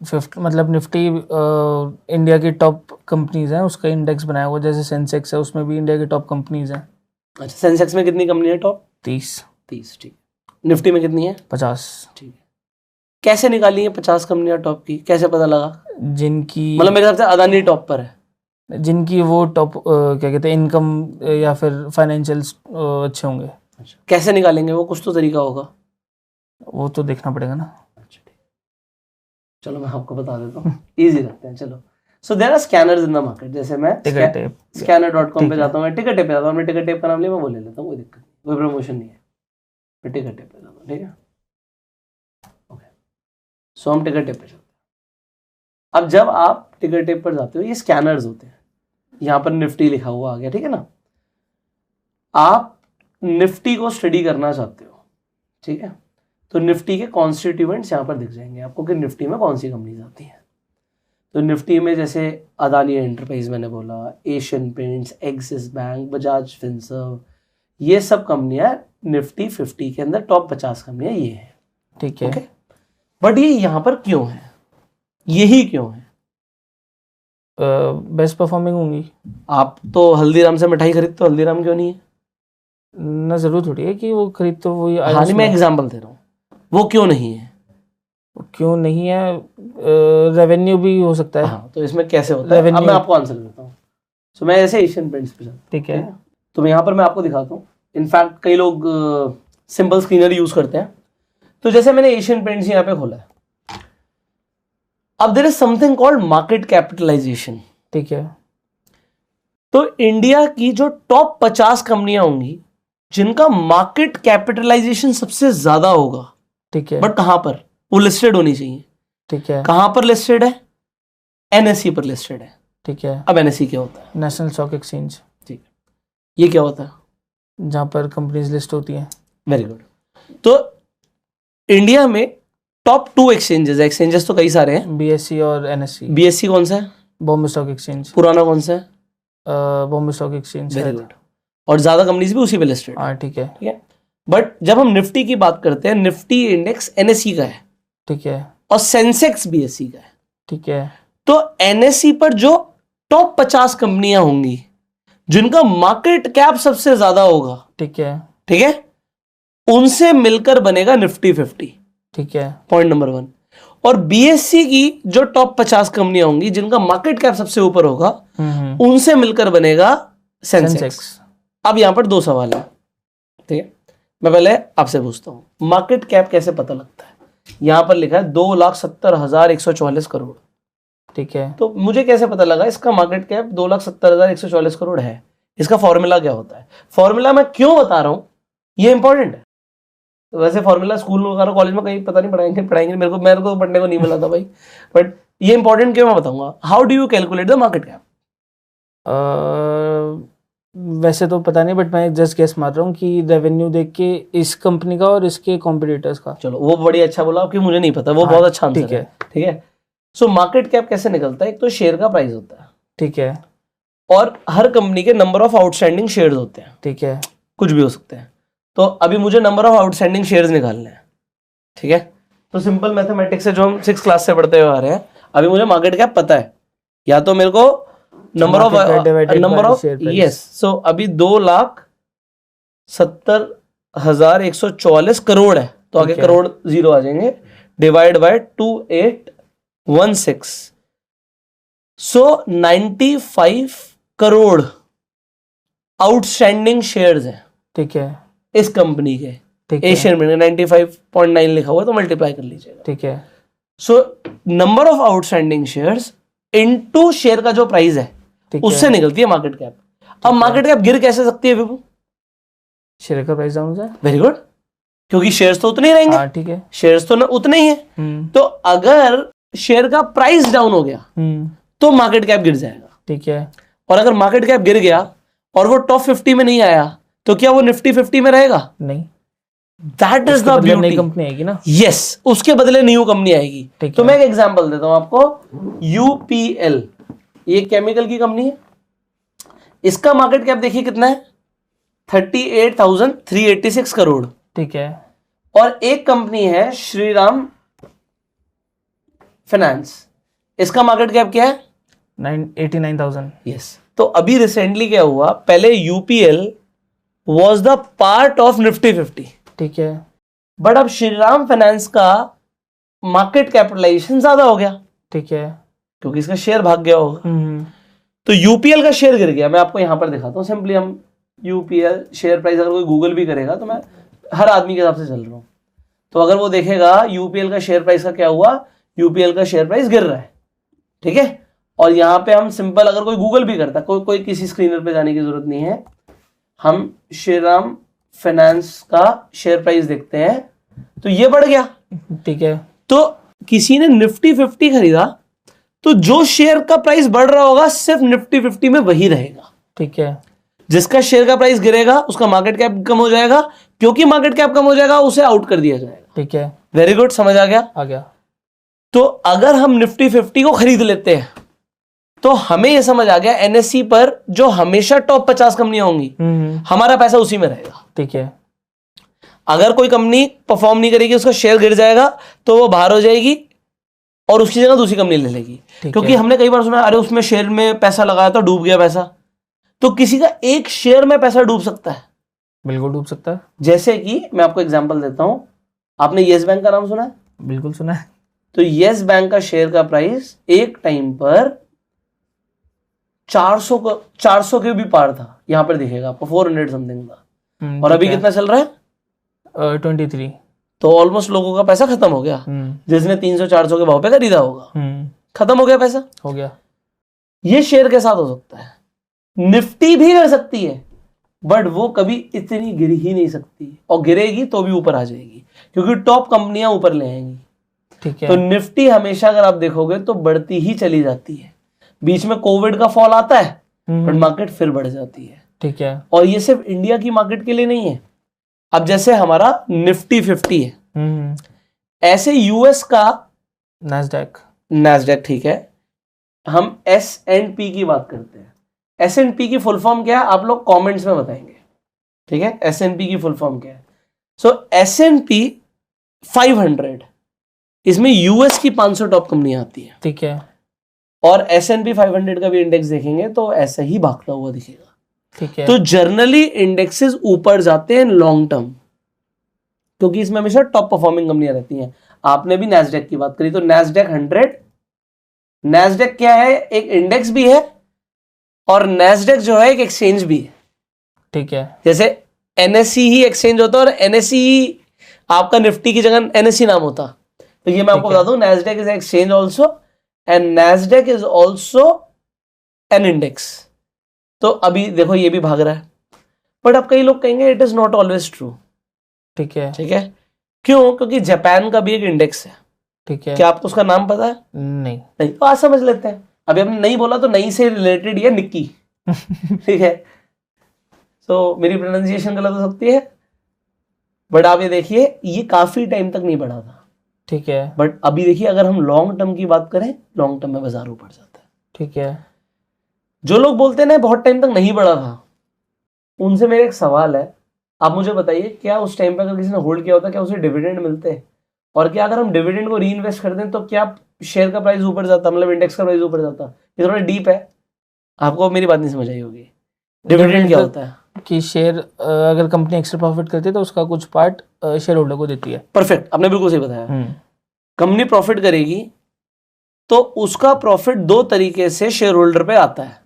50 मतलब निफ्टी इंडिया की टॉप कंपनीज हैं, उसका इंडेक्स बनाया हुआ, जैसे सेंसेक्स है उसमें भी इंडिया की टॉप कंपनीज हैं। अच्छा, सेंसेक्स में कितनी कंपनी है टॉप? 30। ठीक। निफ्टी में कितनी है? 50। ठीक है। कैसे निकाली है 50 कंपनियां टॉप की? कैसे पता लगा? जिनकी मतलब मेरे हिसाब से अदानी टॉप पर है। जिनकी वो टॉप क्या कहते हैं, इनकम या फिर फाइनेंशियल्स अच्छे होंगे। अच्छा, कैसे निकालेंगे वो? कुछ तो तरीका होगा। वो तो देखना पड़ेगा ना। अच्छा ठीक, चलो मैं आपको बता देता हूँ, इजी रखते हैं। चलो, so there are scanners in the market. जैसे मैं टिकट टेप scanner.com पे जाता हूँ, मैं टिकट टेप पे जाता हूँ, मैं टिकट टेप का नाम लिया, मैं वो ले लेता हूँ, कोई दिक्कत नहीं, कोई प्रमोशन नहीं है। मैं टिकट टेप पे जाता हूँ, ठीक है। ओके, सो हम टिकट टेप पे चलते हैं। अब जब आप टिकट टेप पर जाते हो, ये स्कैनर्स होते हैं। यहाँ पर निफ्टी लिखा हुआ आ गया, ठीक है ना। आप निफ्टी को स्टडी करना चाहते हो, ठीक है, तो निफ्टी के कॉन्स्टिट्यूएंट्स यहाँ पर दिख जाएंगे आपको कि निफ्टी में कौन सी कंपनीज आती हैं। तो निफ्टी में जैसे अदानी एंटरप्राइज मैंने बोला, Asian paints, axis bank, Bajaj Finserv, ये सब कंपनियां निफ्टी 50 के अंदर टॉप 50 कंपनियां ये हैं। ठीक है। ओके, बट ये यहाँ पर क्यों है? यही क्यों है? बेस्ट परफॉर्मिंग होंगी। आप तो हल्दीराम से मिठाई खरीदते हो, हल्दीराम क्यों नहीं है? ना जरूर थोड़ी है कि वो खरीद तो वही हाल ही में एग्जाम्पल दे रहा हूँ, वो क्यों नहीं है? क्यों नहीं है? रेवेन्यू भी हो सकता है। हाँ, तो इसमें कैसे होता है? अब मैं आपको आंसर देता हूँ। सो मैं ऐसे एशियन पेंट्स पे जाता। ठीक है। तो यहाँ पर मैं आपको दिखाता हूँ। इनफैक्ट कई लोग सिंपल स्क्रीनर यूज करते हैं। तो जैसे मैंने एशियन पेंट्स यहाँ पे खोला है, अब there is something called market capitalisation. ठीक है। तो इंडिया की जो टॉप 50 कंपनियां होंगी जिनका मार्केट कैपिटलाइजेशन सबसे ज्यादा होगा, ठीक है। बट कहां पर? वो लिस्टेड होनी चाहिए। ठीक है। कहां पर लिस्टेड है? एनएसई पर लिस्टेड है। ठीक है। अब एनएसई क्या होता है? National stock exchange. ठीक है, ये क्या होता है? जहाँ पर कंपनीज लिस्ट होती हैं। Very good. तो इंडिया में टॉप 2 एक्सचेंजेस तो कई सारे हैं। बीएससी और एनएससी। बीएससी कौन सा है? Bombay stock exchange. पुराना कौन सा है? Bombay stock exchange. Very good. और ज्यादा कंपनीज भी उसी पे लिस्टेड। हाँ, ठीक है। ठीक है, बट जब हम निफ्टी की बात करते हैं, निफ्टी इंडेक्स एनएसई का है। ठीक है। और सेंसेक्स बीएसई का है। ठीक है। तो एनएसई पर जो टॉप 50 कंपनियां होंगी जिनका मार्केट कैप सबसे ज्यादा होगा, ठीक है। ठीक है, उनसे मिलकर बनेगा निफ्टी 50। ठीक है। Point number 1। और बीएससी की जो टॉप 50 कंपनियां होंगी जिनका मार्केट कैप सबसे ऊपर होगा, उनसे मिलकर बनेगा सेंसेक्स। अब यहां पर 2 सवाल है, ठीक है। मैं पहले आपसे पूछता हूं, मार्केट कैप कैसे पता लगता है? यहां पर लिखा है 2,70,144 करोड़। ठीक है। तो मुझे कैसे पता लगा इसका मार्केट कैप 2,70,144 करोड़ है? इसका फॉर्मूला क्या होता है? फॉर्मूला मैं क्यों बता रहा हूं, ये इंपॉर्टेंट है। तो वैसे फॉर्मूला स्कूल वगैरह कॉलेज में कहीं पता नहीं पढ़ाएंगे मेरे को पढ़ने को नहीं मिला था भाई, बट ये इंपॉर्टेंट क्यों मैं बताऊंगा। How do you calculate the market cap? वैसे तो पता नहीं, बट मैं जस्ट गेस मार रहा हूँ कि रेवेन्यू देख के इस कंपनी का और इसके कॉम्पिटिटर्स का। चलो, वो बड़ी अच्छा बोला कि मुझे नहीं पता, वो बहुत अच्छा आंसर है। ठीक है, सो मार्केट कैप कैसे निकलता है? एक तो शेयर का प्राइस होता है, ठीक है, और हर कंपनी के नंबर ऑफ आउटस्टैंडिंग शेयर्स होते हैं। ठीक है, कुछ भी हो सकते हैं। तो अभी मुझे नंबर ऑफ आउटस्टैंडिंग शेयर्स निकालने हैं, ठीक है। तो सिंपल मैथमेटिक्स से जो हम 6 क्लास से पढ़ते हुए आ रहे हैं, अभी मुझे मार्केट कैप पता है, या तो मेरे को नंबर ऑफ यस, सो अभी 2,70,144 करोड़ है, तो आगे करोड़ जीरो आ जाएंगे, divide by 2816, so 95 crore outstanding shares हैं, ठीक है, इस कंपनी के। ठीक है, एशियन में 95.9 लिखा हुआ है, तो मल्टीप्लाई कर लीजिएगा, ठीक है, so number of outstanding shares into share का जो प्राइस है उससे निकलती है मार्केट कैप। अब मार्केट कैप गिर कैसे सकती है विभू? शेयर का प्राइस डाउन हो जाए। वेरी गुड, क्योंकि शेयर्स तो उतने ही रहेंगे। ठीक है, शेयर्स तो उतने ही है, तो अगर शेयर का प्राइस डाउन हो गया तो मार्केट कैप गिर जाएगा, ठीक है। और अगर मार्केट कैप गिर गया और वो टॉप 50 में नहीं आया, तो क्या वो निफ्टी 50 में रहेगा? नहीं, दैट इज द ब्यूटी। नई कंपनी आएगी ना। यस, उसके बदले न्यू कंपनी आएगी। तो मैं एक एग्जांपल देता हूं आपको, यूपीएल, ये केमिकल की कंपनी है, इसका मार्केट कैप देखिए कितना है, 38,386 करोड़, ठीक है। और एक कंपनी है श्रीराम फाइनेंस, इसका मार्केट कैप क्या है? 89,000। यस, तो अभी रिसेंटली क्या हुआ, पहले UPL was the part of Nifty 50, ठीक है, बट अब श्रीराम फाइनेंस का मार्केट कैपिटलाइजेशन ज्यादा हो गया, ठीक है, क्योंकि इसका शेयर भाग गया होगा। तो यूपीएल का शेयर गिर गया। मैं आपको यहां पर दिखाता हूं, सिंपली हम यूपीएल शेयर प्राइस अगर कोई गूगल भी करेगा, तो मैं हर आदमी के हिसाब से चल रहा हूं, तो अगर वो देखेगा यूपीएल का शेयर प्राइस का क्या हुआ, यूपीएल का शेयर प्राइस गिर रहा है, ठीक है। और यहां पे हम सिंपल, अगर कोई गूगल भी करता, कोई किसी स्क्रीनर पे जाने की जरूरत नहीं है, हम श्रीराम फाइनेंस का शेयर प्राइस देखते हैं, तो ये बढ़ गया, ठीक है। तो किसी ने निफ्टी 50 खरीदा, तो जो शेयर का प्राइस बढ़ रहा होगा सिर्फ निफ्टी 50 में वही रहेगा, ठीक है। जिसका शेयर का प्राइस गिरेगा उसका मार्केट कैप कम हो जाएगा, क्योंकि मार्केट कैप कम हो जाएगा उसे आउट कर दिया जाएगा, ठीक है। वेरी गुड, समझ आ गया? आ गया। तो अगर हम निफ्टी 50 को खरीद लेते हैं, तो हमें यह समझ आ गया एनएससी पर जो हमेशा टॉप 50 कंपनियां होंगी, हमारा पैसा उसी में रहेगा, ठीक है। अगर कोई कंपनी परफॉर्म नहीं करेगी, उसका शेयर गिर जाएगा, तो वो बाहर हो जाएगी और उसकी जगह दूसरी कंपनी ले लेगी, क्योंकि हमने कई बार सुना, अरे उसमें शेयर में पैसा लगाया था डूब गया पैसा, तो किसी का एक शेयर में पैसा डूब सकता है, बिल्कुल डूब सकता है। जैसे कि मैं आपको एग्जांपल देता हूं, आपने येस बैंक का नाम सुना है? बिल्कुल सुना है। तो येस बैंक का शेयर का प्राइस एक टाइम पर 400 के भी पार था, यहां पर दिखेगा आपको 400 समथिंग था, और अभी कितना चल रहा है? 23। तो ऑलमोस्ट लोगों का पैसा खत्म हो गया, जिसने 300-400 के भाव पे खरीदा होगा, खत्म हो गया पैसा, हो गया। ये शेयर के साथ हो सकता है, निफ्टी भी कर सकती है, बट वो कभी इतनी गिर ही नहीं सकती, और गिरेगी तो भी ऊपर आ जाएगी, क्योंकि टॉप कंपनियां ऊपर ले आएंगी, ठीक है। तो निफ्टी हमेशा अगर आप देखोगे तो बढ़ती ही चली जाती है, बीच में कोविड का फॉल आता है, बट मार्केट फिर बढ़ जाती है, ठीक है। और ये सिर्फ इंडिया की मार्केट के लिए नहीं है। अब जैसे हमारा निफ्टी 50 है, ऐसे यूएस का नैस्डैक, ठीक है। हम S&P की बात करते हैं, S&P की फुल फॉर्म क्या है आप लोग कमेंट्स में बताएंगे, ठीक है। S&P की फुल फॉर्म क्या है? सो S&P 500, इसमें यूएस की 500 टॉप कंपनियां आती है, ठीक है। और S&P 500 का भी इंडेक्स देखेंगे तो ऐसा ही भागता हुआ दिखेगा, ठीक है। तो जर्नली इंडेक्सेस ऊपर जाते हैं लॉन्ग टर्म, क्योंकि इसमें हमेशा टॉप परफॉर्मिंग कंपनियां रहती हैं। आपने भी नैस्डैक की बात करी, तो नैस्डैक 100, नैस्डैक क्या है? एक इंडेक्स भी है, और नैस्डैक जो है एक एक्सचेंज भी है, ठीक है। जैसे एनएससी ही एक्सचेंज होता है, और एनएससी आपका निफ्टी की जगह एनएससी नाम होता, तो ये मैं आपको बता दूं, Nasdaq is exchange also, and Nasdaq is also an index. तो अभी देखो ये भी भाग रहा है, बट अब कई लोग कहेंगे it is not always true, ठीक है। ठीक है। क्यों? क्योंकि जापान का भी एक इंडेक्स है, ठीक है। क्या आपको उसका नाम पता है? नहीं, तो आज समझ लेते हैं। अभी हमने नहीं बोला तो नहीं से रिलेटेड ये निक्की ठीक है। तो मेरी प्रोनाउंसिएशन गलत हो सकती है, बट आप ये देखिए ये काफी टाइम तक नहीं बढ़ा था, ठीक है। बट अभी देखिए अगर हम लॉन्ग टर्म की बात करें, लॉन्ग टर्म में बाजार ऊपर जाता है, ठीक है। जो लोग बोलते हैं ना बहुत टाइम तक नहीं बढ़ा था, उनसे मेरा एक सवाल है, आप मुझे बताइए, क्या उस टाइम पे अगर किसी ने होल्ड किया होता क्या उसे डिविडेंड मिलते हैं? और क्या अगर हम डिविडेंड को री इन्वेस्ट कर दें तो क्या शेयर का प्राइस ऊपर जाता, मतलब इंडेक्स का प्राइस ऊपर जाता? ये थोड़ा डीप है, आपको मेरी बात नहीं समझ आई होगी। डिविडेंड क्या होता है? कि शेयर अगर कंपनी एक्स्ट्रा प्रॉफिट करती है तो उसका कुछ पार्ट शेयर होल्डर को देती है। परफेक्ट, आपने बिल्कुल सही बताया। कंपनी प्रॉफिट करेगी तो उसका प्रॉफिट दो तरीके से शेयर होल्डर पे आता है।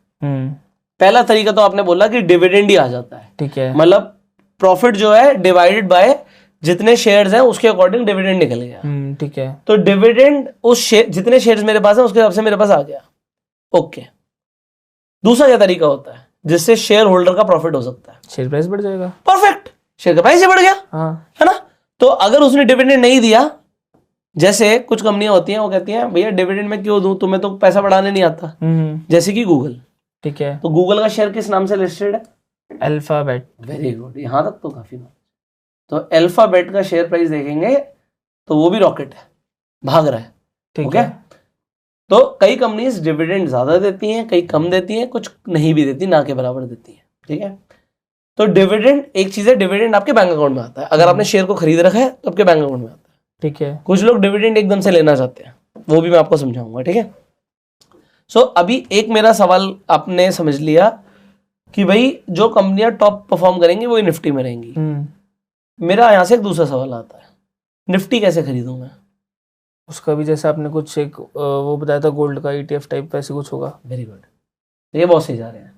पहला तरीका तो आपने बोला कि डिविडेंड ही आ जाता है, ठीक है, मतलब प्रॉफिट जो है डिवाइडेड बाय जितने शेयर्स हैं उसके अकॉर्डिंग डिविडेंड निकल गया। ठीक है, तो डिविडेंड उस शेयर, जितने शेयर्स मेरे पास है उसके हिसाब से मेरे पास आ गया। ओके, दूसरा क्या तरीका होता है जिससे शेयर होल्डर का प्रॉफिट हो सकता है? शेयर प्राइस बढ़ जाएगा। परफेक्ट, शेयर का प्राइस ही बढ़ गया, हाँ, है ना? तो अगर उसने डिविडेंड नहीं दिया, जैसे कुछ कंपनियां होती हैं वो कहती हैं भैया डिविडेंड में क्यों दूं, तुम्हें तो पैसा बढ़ाने नहीं आता, जैसे कि गूगल। ठीक है, तो गूगल का शेयर किस नाम से लिस्टेड है? अल्फाबेट। वेरी गुड, यहां तक तो काफी ना। तो अल्फाबेट का शेयर प्राइस देखेंगे तो वो भी रॉकेट है, भाग रहा है। ठीक है। है, तो कई कंपनीज डिविडेंड ज्यादा देती हैं, कई कम देती हैं, कुछ नहीं भी देती, ना के बराबर देती हैं। ठीक है, तो डिविडेंड एक चीज है, डिविडेंड आपके बैंक अकाउंट में आता है। अगर आपने शेयर को खरीद रखा है तो आपके बैंक अकाउंट में आता है। ठीक है, कुछ लोग डिविडेंड एकदम से लेना चाहते हैं, वो भी मैं आपको समझाऊंगा। ठीक है, सो अभी एक मेरा सवाल आपने समझ लिया कि भाई जो कंपनियां टॉप परफॉर्म करेंगी वो निफ्टी में रहेंगी। मेरा यहां से एक दूसरा सवाल आता है, निफ्टी कैसे खरीदूं मैं? उसका भी जैसे आपने कुछ एक वो बताया था गोल्ड का ETF टाइप, वैसे कुछ होगा। वेरी गुड, ये बहुत सही जा रहे हैं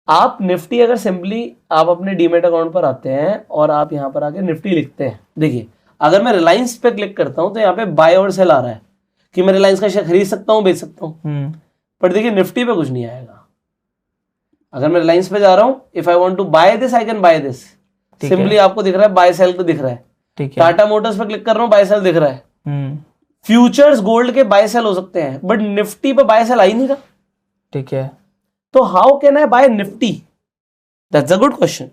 आप। निफ्टी अगर सिंपली आप अपने डीमेट अकाउंट पर आते हैं और आप यहाँ पर आके निफ्टी लिखते हैं, देखिए अगर मैं रिलायंस पे क्लिक करता हूं तो यहाँ पे बाय और सेल आ रहा है कि मैं रिलायंस का शेयर खरीद सकता हूँ, बेच सकता हूँ। पर देखिए निफ्टी पे कुछ नहीं आएगा। अगर मैं रिलायंस पे जा रहा हूं, if I want to buy this I can buy this, simply आपको दिख रहा है बाय सेल तो दिख रहा है। टाटा मोटर्स पे क्लिक कर रहा हूं, बाय सेल दिख रहा है। फ्यूचर्स गोल्ड के बाय सेल हो सकते हैं, बट निफ्टी पे बाय सेल आ ही नहीं रहा। ठीक है, तो how can I buy Nifty? That's a good question.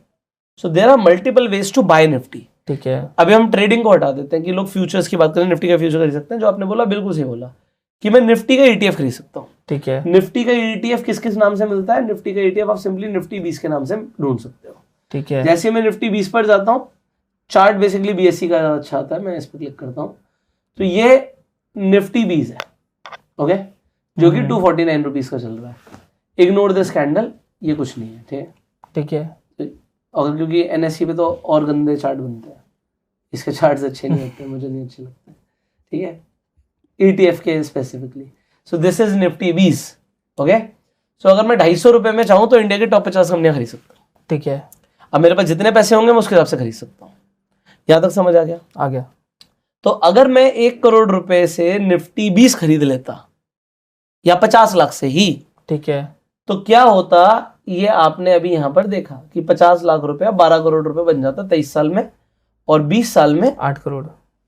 So there are multiple ways to buy Nifty. ठीक है, अभी हम ट्रेडिंग को हटा देते हैं कि लोग फ्यूचर्स की बात करें, निफ्टी का फ्यूचर खरीद सकते हैं। जो आपने बोला बिल्कुल सही बोला कि मैं निफ्टी का ETF खरीद सकता हूँ। ठीक है, निफ्टी का ETF किस किस नाम से मिलता है? निफ्टी का ETF आप सिंपली निफ्टी 20 के नाम से ढूंढ सकते हो। ठीक है, जैसे मैं निफ्टी 20 पर जाता हूँ, चार्ट बेसिकली BSE का अच्छा आता है, मैं इस पर क्लिक करता हूँ तो ये निफ्टी 20 है। ओके, जो कि 249 रुपीज का चल रहा है। इग्नोर दिस कैंडल, ये कुछ नहीं है। ठीक है, ठीक है, और क्योंकि NSE पे तो और गंदे चार्ट बनते हैं, इसके चार्ट्स अच्छे नहीं होते, मुझे नहीं अच्छे लगते। ठीक है, ETF के specifically. So this is Nifty 20। Okay, so अगर मैं 250 रुपए में चाहूँ तो इंडिया की टॉप 50 कंपनियां खरीद सकता हूँ। ठीक है, अब मेरे पास जितने पैसे होंगे मैं उसके हिसाब से खरीद सकता हूँ। यहां तक समझ आ गया? आ गया। तो अगर मैं 1 करोड़ रुपए से निफ्टी 20 खरीद लेता या 50 लाख से ही, ठीक है, तो क्या होता? ये आपने अभी यहां पर देखा कि 50 लाख रुपया 12 करोड़ रुपए बन जाता 23 साल में, और 20 साल में 8 crore.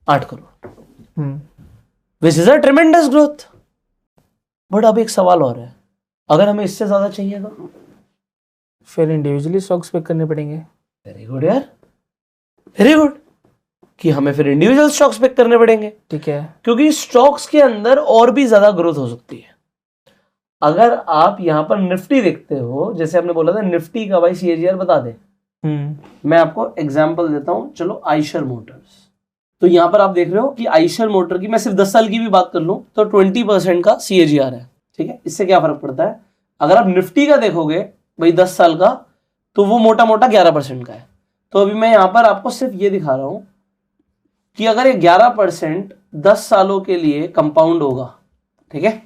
8 crore, which is a ट्रेमेंडस growth. But अब एक सवाल और है, अगर हमें इससे ज्यादा चाहिए तो फिर इंडिविजुअली स्टॉक्स पिक करने पड़ेंगे। वेरी गुड यार, वेरी गुड, कि हमें फिर इंडिविजुअल स्टॉक्स पिक करने पड़ेंगे। ठीक है, क्योंकि स्टॉक्स के अंदर और भी ज्यादा ग्रोथ हो सकती है। अगर आप यहां पर निफ्टी देखते हो, जैसे आपने बोला था निफ्टी का भाई CAGR बता दे, मैं आपको एग्जांपल देता हूं। चलो आइशर मोटर्स, तो यहां पर आप देख रहे हो कि आइशर मोटर की मैं सिर्फ 10 साल की भी बात कर लूं तो 20% का CAGR है। ठीक है, इससे क्या फर्क पड़ता है? अगर आप निफ्टी का देखोगे भाई 10 साल का, तो वो मोटा मोटा 11% का है। तो अभी मैं यहां पर आपको सिर्फ ये दिखा रहा हूं कि अगर ये 11% 10 सालों के लिए कंपाउंड होगा, ठीक है,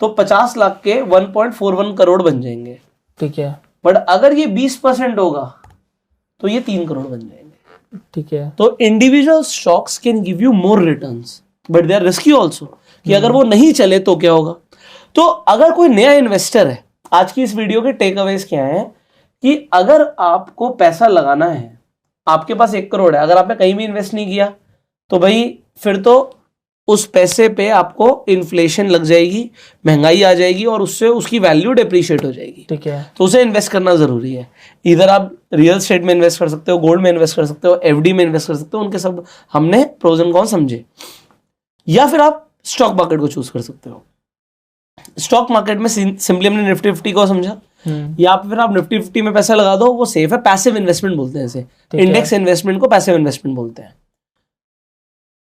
तो 50 लाख के 1.41 करोड़ बन जाएंगे। ठीक है, बट अगर ये 20% होगा तो ये 3 करोड़ बन जाएंगे। ठीक है, तो individual stocks can give you more returns, but they are risky also, कि अगर वो नहीं चले तो क्या होगा। तो अगर कोई नया इन्वेस्टर है, आज की इस वीडियो के टेक अवेज क्या है कि अगर आपको पैसा लगाना है, आपके पास 1 करोड़ है, अगर आपने कहीं भी इन्वेस्ट नहीं किया तो भाई फिर तो उस पैसे पे आपको इन्फ्लेशन लग जाएगी, महंगाई आ जाएगी और उससे उसकी वैल्यू डिप्रिशिएट हो जाएगी। ठीक है, तो उसे इन्वेस्ट करना जरूरी है। इधर आप रियल एस्टेट में इन्वेस्ट कर सकते हो, गोल्ड में इन्वेस्ट कर सकते हो, FD में इन्वेस्ट कर सकते हो, उनके सब हमने प्रोज एंड कॉन्स समझे। या फिर आप स्टॉक मार्केट को चूज कर सकते हो। स्टॉक मार्केट में सिंपली हमने निफ्टी 50 को समझा, या फिर आप निफ्टी 50 में पैसा लगा दो, वो सेफ है। पैसिव इन्वेस्टमेंट बोलते हैं इसे, इंडेक्स इन्वेस्टमेंट को पैसिव इन्वेस्टमेंट बोलते हैं।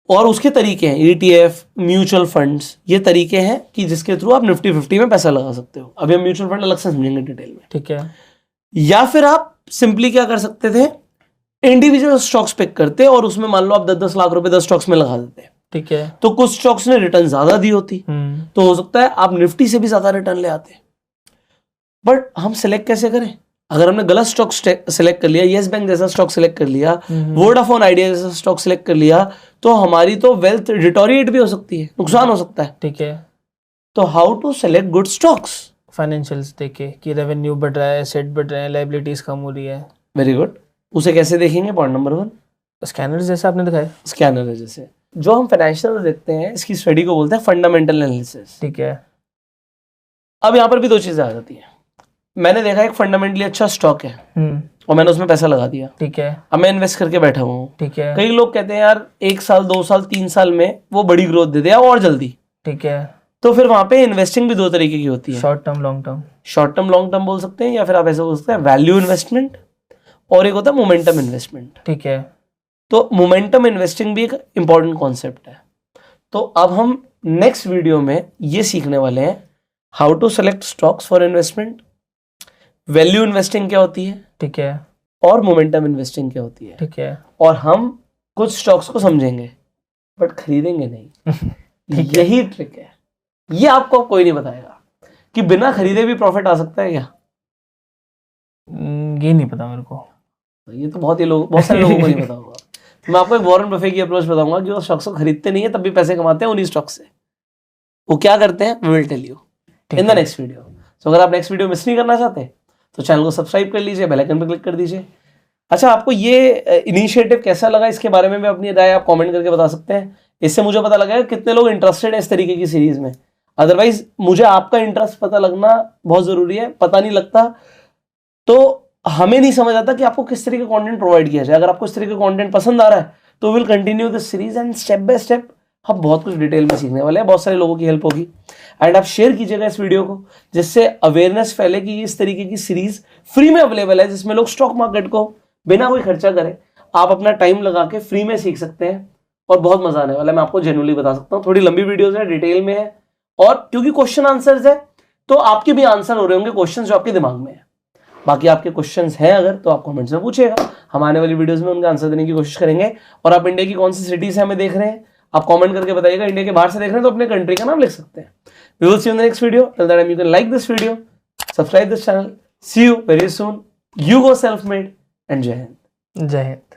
और उसके तरीके हैं ईटीएफ, म्यूचुअल फंड्स, ये तरीके हैं कि जिसके थ्रू आप निफ्टी 50 में पैसा लगा सकते हो। अभी हम म्यूचुअल फंड अलग से समझेंगे डिटेल में, ठीक है। या फिर आप सिंपली क्या कर सकते थे, इंडिविजुअल स्टॉक्स पिक करते और उसमें मान लो आप 10-10 लाख रुपए 10 स्टॉक्स में लगा देते, ठीक है। तो कुछ स्टॉक्स ने रिटर्न ज्यादा दी होती, तो हो सकता है आप निफ्टी से भी ज्यादा रिटर्न ले आते। बट हम सिलेक्ट कैसे करें? अगर हमने गलत स्टॉक सिलेक्ट कर लिया, येस बैंक जैसा स्टॉक सिलेक्ट कर लिया, वोडाफोन आइडिया जैसा स्टॉक सिलेक्ट कर लिया, तो हमारी तो वेल्थ डिटोरिएट भी हो सकती है, नुकसान हो सकता है, ठीक है। तो how to select good stocks? Financials देखे कि रेवेन्यू बढ़ रहा है, एसेट बढ़ रहे हैं, लायबिलिटीज कम हो रही है। Very good. उसे कैसे देखेंगे? पॉइंट नंबर 1, स्कैनर जैसा आपने दिखाया, स्कैनर है जैसे। जो हम फाइनेंशियल देखते हैं, इसकी स्टडी को बोलते हैं फंडामेंटल एनालिसिस, ठीक है। अब यहाँ पर भी 2 चीजें आ जाती हैं। मैंने देखा एक फंडामेंटली अच्छा स्टॉक है और मैंने उसमें पैसा लगा दिया, ठीक है। अब मैं इन्वेस्ट करके बैठा हुआ हूँ, ठीक है। कई लोग कहते हैं यार 1 साल 2 साल 3 साल में वो बड़ी ग्रोथ दे दे और जल्दी, ठीक है। तो फिर वहां पे इन्वेस्टिंग भी 2 तरीके की होती है, short term, long term. Short term long term बोल सकते हैं, या फिर आप ऐसे बोल सकते हैं वैल्यू इन्वेस्टमेंट, और एक होता है मोमेंटम इन्वेस्टमेंट, ठीक है। तो मोमेंटम इन्वेस्टिंग भी एक इंपॉर्टेंट कॉन्सेप्ट है। तो अब हम नेक्स्ट वीडियो में ये सीखने वाले हैं how to select stocks for investment, value investing क्या होती है, ठीक है। और मोमेंटम इन्वेस्टिंग क्या होती है, ठीक है। और हम कुछ स्टॉक्स को समझेंगे बट खरीदेंगे नहीं। यही ट्रिक है, ये आपको कोई नहीं बताएगा कि बिना खरीदे भी प्रॉफिट आ सकता है क्या। ये नहीं पता मेरे को, ये तो बहुत सारे लोगों को नहीं पता होगा। तो मैं आपको एक वॉरेन बफे की अप्रोच बताऊंगा कि वो स्टॉक्स को खरीदते नहीं है तब भी पैसे कमाते हैं उन्हीं स्टॉक से। वो क्या करते हैं, we will tell you in the next video. तो अगर आप नेक्स्ट वीडियो मिस नहीं करना चाहते तो चैनल को सब्सक्राइब कर लीजिए, बेल आइकन पर क्लिक कर दीजिए। अच्छा, आपको ये इनिशिएटिव कैसा लगा, इसके बारे में भी अपनी राय आप कमेंट करके बता सकते हैं। इससे मुझे पता लगेगा कितने लोग इंटरेस्टेड है इस तरीके की सीरीज में। अदरवाइज मुझे आपका इंटरेस्ट पता लगना बहुत जरूरी है, पता नहीं लगता तो हमें नहीं समझ आता कि आपको किस तरीके का कंटेंट प्रोवाइड किया जाए। अगर आपको इस तरीके का कंटेंट पसंद आ रहा है तो will continue this series and step by step हम बहुत कुछ डिटेल में सीखने वाले हैं, बहुत सारे लोगों की हेल्प होगी। एंड आप शेयर कीजिएगा इस वीडियो को, जिससे अवेयरनेस फैले कि इस तरीके की सीरीज फ्री में अवेलेबल है, जिसमें लोग स्टॉक मार्केट को बिना कोई खर्चा करे आप अपना टाइम लगा के फ्री में सीख सकते हैं और बहुत मजा आने वाला है। मैं आपको जेन्युइनली बता सकता हूँ, थोड़ी लंबी वीडियोस है, डिटेल में है, और क्योंकि क्वेश्चन आंसर्स है तो आपके भी आंसर हो रहे होंगे क्वेश्चन जो आपके दिमाग में है। बाकी आपके क्वेश्चंस हैं अगर तो आप कमेंट्स में पूछिएगा, हम आने वाली वीडियोस में उनका आंसर देने की कोशिश करेंगे। और आप इंडिया की कौन सी सिटी से हमें देख रहे हैं आप कमेंट करके बताइएगा। इंडिया के बाहर से देख रहे हैं तो अपने कंट्री का नाम लिख सकते हैं। We will see you in the next video, till that time you can like this video, subscribe this channel, see you very soon, you go self made and Jai Hind. जय हिंद।